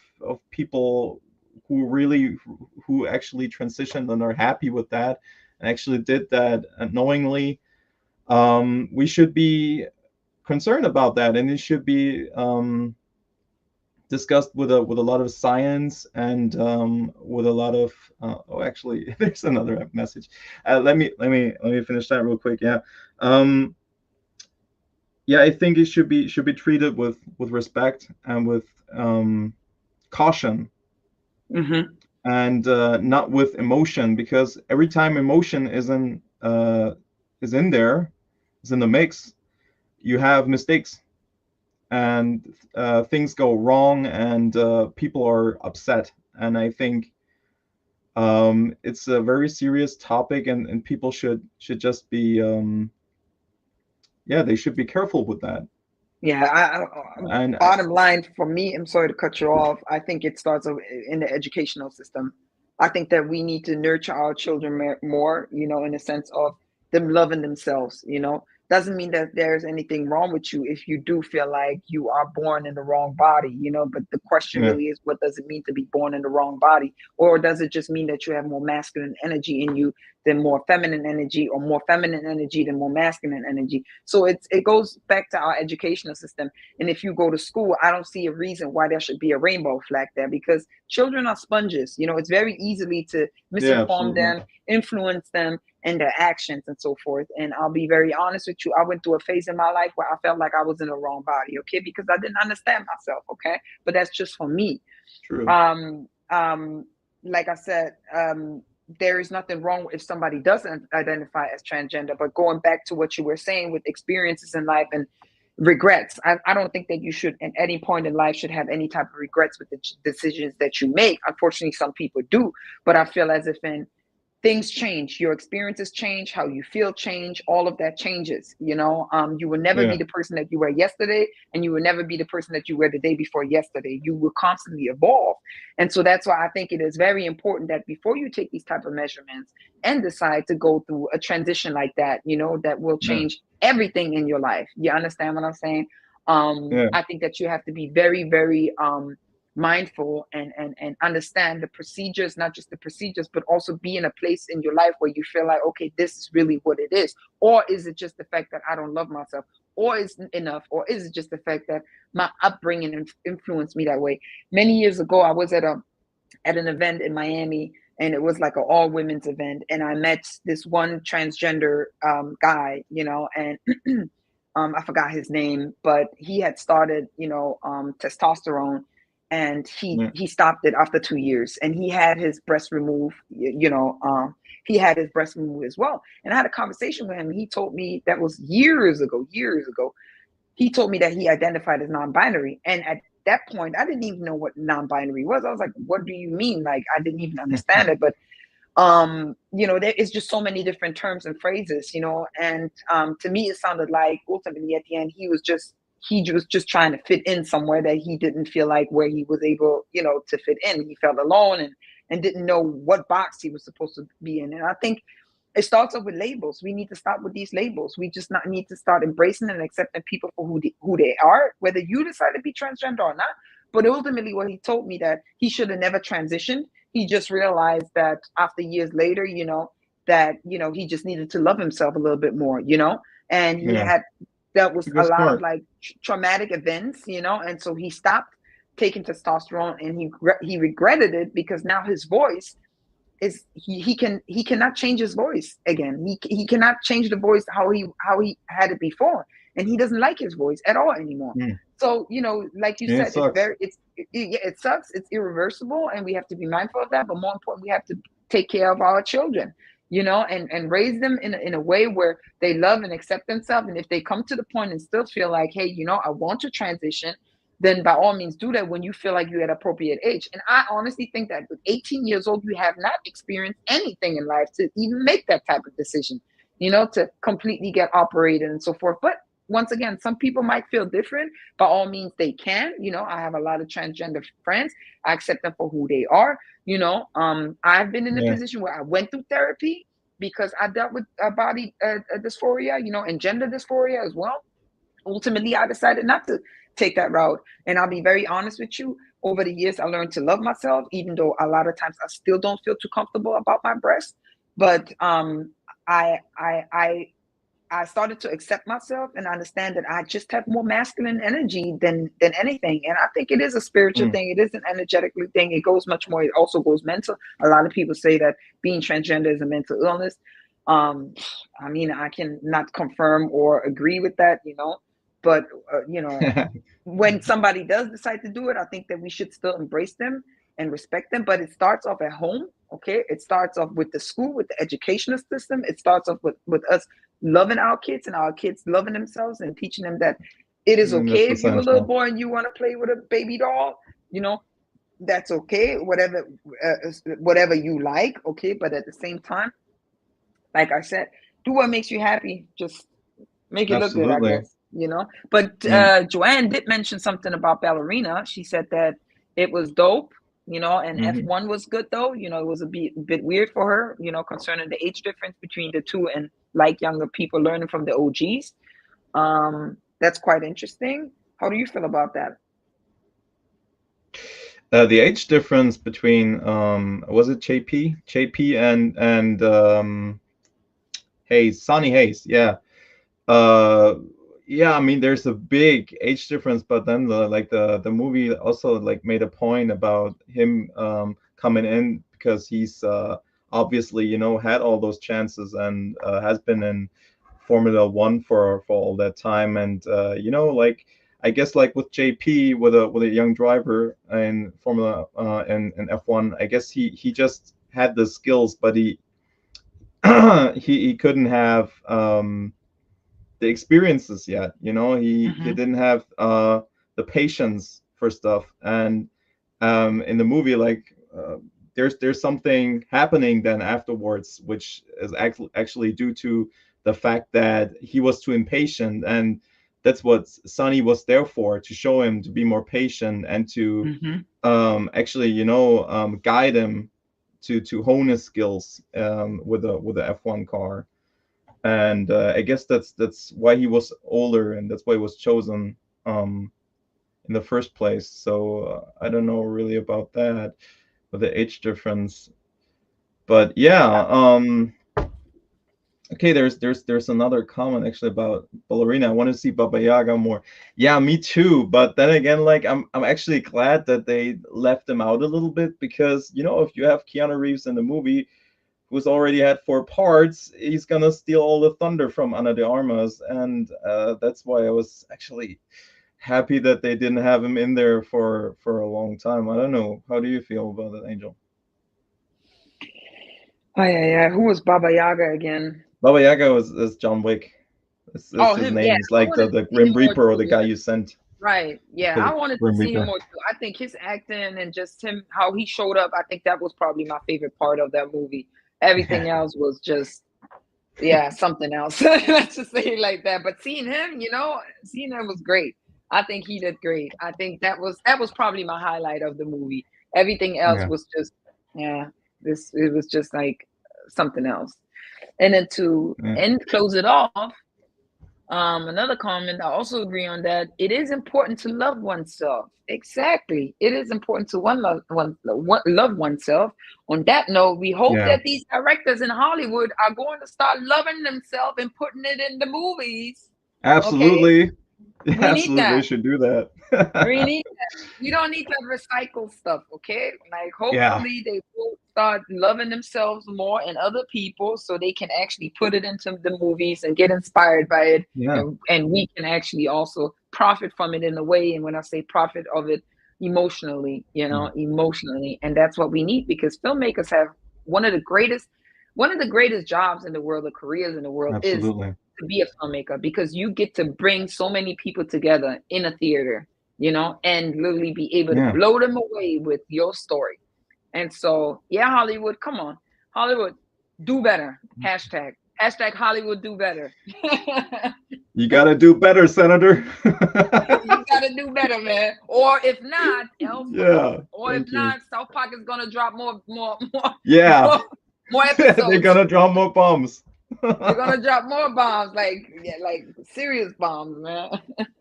people who actually transitioned and are happy with that and actually did that knowingly. We should be concerned about that, and it should be discussed with a lot of science and with a lot of actually there's another message. Let me finish that real quick. Yeah. Um, yeah, I think it should be treated with respect and with caution, Mm-hmm. and not with emotion, because every time emotion is in there, is in the mix, you have mistakes, and things go wrong, and people are upset. And I think it's a very serious topic, and people should just be yeah, they should be careful with that. Yeah, And bottom line for me, I'm sorry to cut you off. I think it starts in the educational system. I think that we need to nurture our children more, in the sense of them loving themselves, Doesn't mean that there's anything wrong with you if you do feel like you are born in the wrong body, but the question yeah, really is, what does it mean to be born in the wrong body? Or does it just mean that you have more masculine energy in you than more feminine energy, or more feminine energy than more masculine energy? So it goes back to our educational system. And if you go to school, I don't see a reason why there should be a rainbow flag there, because children are sponges. It's very easily to yeah, misinform absolutely. them, influence them and their actions and so forth. And I'll be very honest with you, I went through a phase in my life where I felt like I was in the wrong body, okay, because I didn't understand myself, okay, but that's just for me. True. um like I said, there is nothing wrong if somebody doesn't identify as transgender, but going back to what you were saying with experiences in life and regrets, I don't think that you should at any point in life should have any type of regrets with the decisions that you make. Unfortunately, some people do, but I feel as if in things change, your experiences change, how you feel change, all of that changes. You will never be Yeah, the person that you were yesterday, and you will never be the person that you were the day before yesterday. You will constantly evolve. And so that's why I think it is very important that before you take these type of measurements and decide to go through a transition like that, that will yeah, change everything in your life. You understand what I'm saying? yeah, I think that you have to be very, very mindful and understand the procedures, not just the procedures, but also be in a place in your life where you feel like, okay, this is really what it is. Or is it just the fact that I don't love myself? Or is it enough? Or is it just the fact that my upbringing influenced me that way? Many years ago, I was at an event in Miami, and it was like an all women's event, and I met this one transgender guy, and I forgot his name, but he had started, testosterone, and he yeah. he stopped it after 2 years, and he had his breast removed, he had his breast removed as well. And I had a conversation with him. He told me that was years ago, years ago. He told me that he identified as non-binary, and at that point I didn't even know what non-binary was. I was like, what do you mean? Like, I didn't even understand it. But there is just so many different terms and phrases, and to me it sounded like ultimately at the end he was just trying to fit in somewhere that he didn't feel like where he was able, to fit in. He felt alone and didn't know what box he was supposed to be in. And I think it starts off with labels. We need to start with these labels. We just not need to start embracing and accepting people for who they are, whether you decide to be transgender or not. But ultimately, what he told me, that he should have never transitioned. He just realized that after years later, that he just needed to love himself a little bit more, and he Yeah. had that It's was a a good lot of smart. like traumatic events, and so he stopped taking testosterone, and he regretted it, because now his voice is he cannot change his voice again. He cannot change the voice how he had it before, and he doesn't like his voice at all anymore. Mm. So like you And it said, sucks. it sucks. It's irreversible, and we have to be mindful of that. But more important, we have to take care of our children, and raise them in a way where they love and accept themselves. And if they come to the point and still feel like, hey, I want to transition, then by all means do that when you feel like you're at appropriate age. And I honestly think that with 18 years old, you have not experienced anything in life to even make that type of decision, to completely get operated and so forth. But once again, some people might feel different. By all means, they can. I have a lot of transgender friends. I accept them for who they are. I've been in a Yeah. position where I went through therapy because I dealt with body dysphoria, and gender dysphoria as well. Ultimately, I decided not to take that route. And I'll be very honest with you. Over the years, I learned to love myself, even though a lot of times I still don't feel too comfortable about my breast. But I I started to accept myself and understand that I just have more masculine energy than anything. And I think it is a spiritual Mm. thing. It is an energetically thing. It goes much more. It also goes mental. A lot of people say that being transgender is a mental illness. Um, I mean, I can not confirm or agree with that, but when somebody does decide to do it, I think that we should still embrace them and respect them. But it starts off at home. Okay, it starts off with the school, with the educational system. It starts off with us loving our kids and our kids loving themselves and teaching them that it is And that's okay if you're a little essential. boy and you want to play with a baby doll. You know, that's okay. Whatever you like. Okay, but at the same time, like I said, do what makes you happy. Just make it look good, I Absolutely. guess. But Mm. Joanne did mention something about Ballerina. She said that it was dope, and Hmm. F1 was good though. It was a bit weird for her, concerning the age difference between the two and like younger people learning from the OGs. That's quite interesting. How do you feel about that? The age difference between was it JP and Hayes, Sonny Hayes, yeah. Uh, yeah, I mean, there's a big age difference, but then the movie also like made a point about him coming in because he's obviously had all those chances and has been in Formula One for all that time, and like I guess like with JP with a young driver in Formula in F1, I guess he just had the skills, but he he couldn't have the experiences yet. He Mm-hmm. didn't have the patience for stuff, and in the movie, like there's something happening then afterwards, which is actually due to the fact that he was too impatient, and that's what Sonny was there for, to show him to be more patient and to Mm-hmm. actually guide him to hone his skills with a F1 car. And I guess that's why he was older, and that's why he was chosen in the first place. So I don't know really about that with the age difference, but yeah. Okay, there's another comment actually about Ballerina. I want to see Baba Yaga more. Yeah, me too. But then again, like I'm actually glad that they left him out a little bit, because if you have Keanu Reeves in the movie, who's already had 4 parts, he's gonna steal all the thunder from Ana de Armas, and that's why I was actually happy that they didn't have him in there for a long time. I don't know. How do you feel about it, Angel? Oh yeah, yeah. Who was Baba Yaga again? Baba Yaga is John Wick. It's Oh, his him. Yeah, name. He's I like wanted to the see Grim him more Reaper, or the too. guy you sent Right. to Yeah, kill I the wanted to Grim see him Reaper. more too. I think his acting and just him, how he showed up, I think that was probably my favorite part of that movie. Everything else was just, yeah, something else. Let's just say it like that. But seeing him was great. I think he did great. I think that was probably my highlight of the movie. Everything else Yeah, was just, yeah, it was just like something else. And then to yeah, end close it off, another comment, I also agree on that. It is important to love oneself. Exactly. It is important to love oneself. On that note, we hope yeah. that these directors in Hollywood are going to start loving themselves and putting it in the movies. Okay? Absolutely, We need absolutely. They that. should do that. We need we don't need to recycle stuff, okay? Like Yeah, hopefully they will start loving themselves more and other people so they can actually put it into the movies and get inspired by it, yeah, and we can actually also profit from it in a way. And when I say profit of it, emotionally, yeah. emotionally. And that's what we need, because filmmakers have one of the greatest one of the greatest jobs in the world, or careers in the world, is Absolutely. to be a filmmaker, because you get to bring so many people together in a theater, and literally be able to Yeah. blow them away with your story. And so, yeah, Hollywood, come on. Hollywood, do better. Hashtag Hollywood do better. You gotta do better, Senator. You gotta do better, man. Or if not, else Yeah, or if thank you. not, South Park is gonna drop Yeah, more they're episodes. gonna drop more bombs. They're gonna drop more bombs, like, yeah, like serious bombs, man.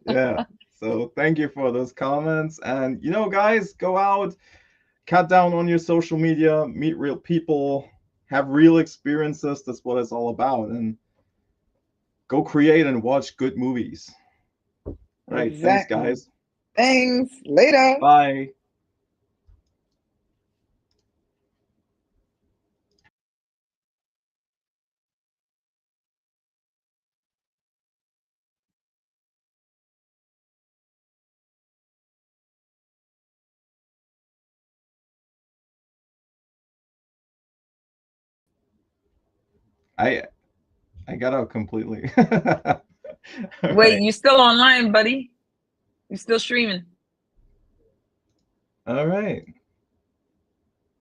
Yeah. So thank you for those comments. And guys, go out, cut down on your social media, meet real people, have real experiences. That's what it's all about. And go create and watch good movies. All right, thanks, Exactly. guys. Thanks. Later. Bye. I I got out completely. All Wait, right. you still online, buddy? You still streaming? All right.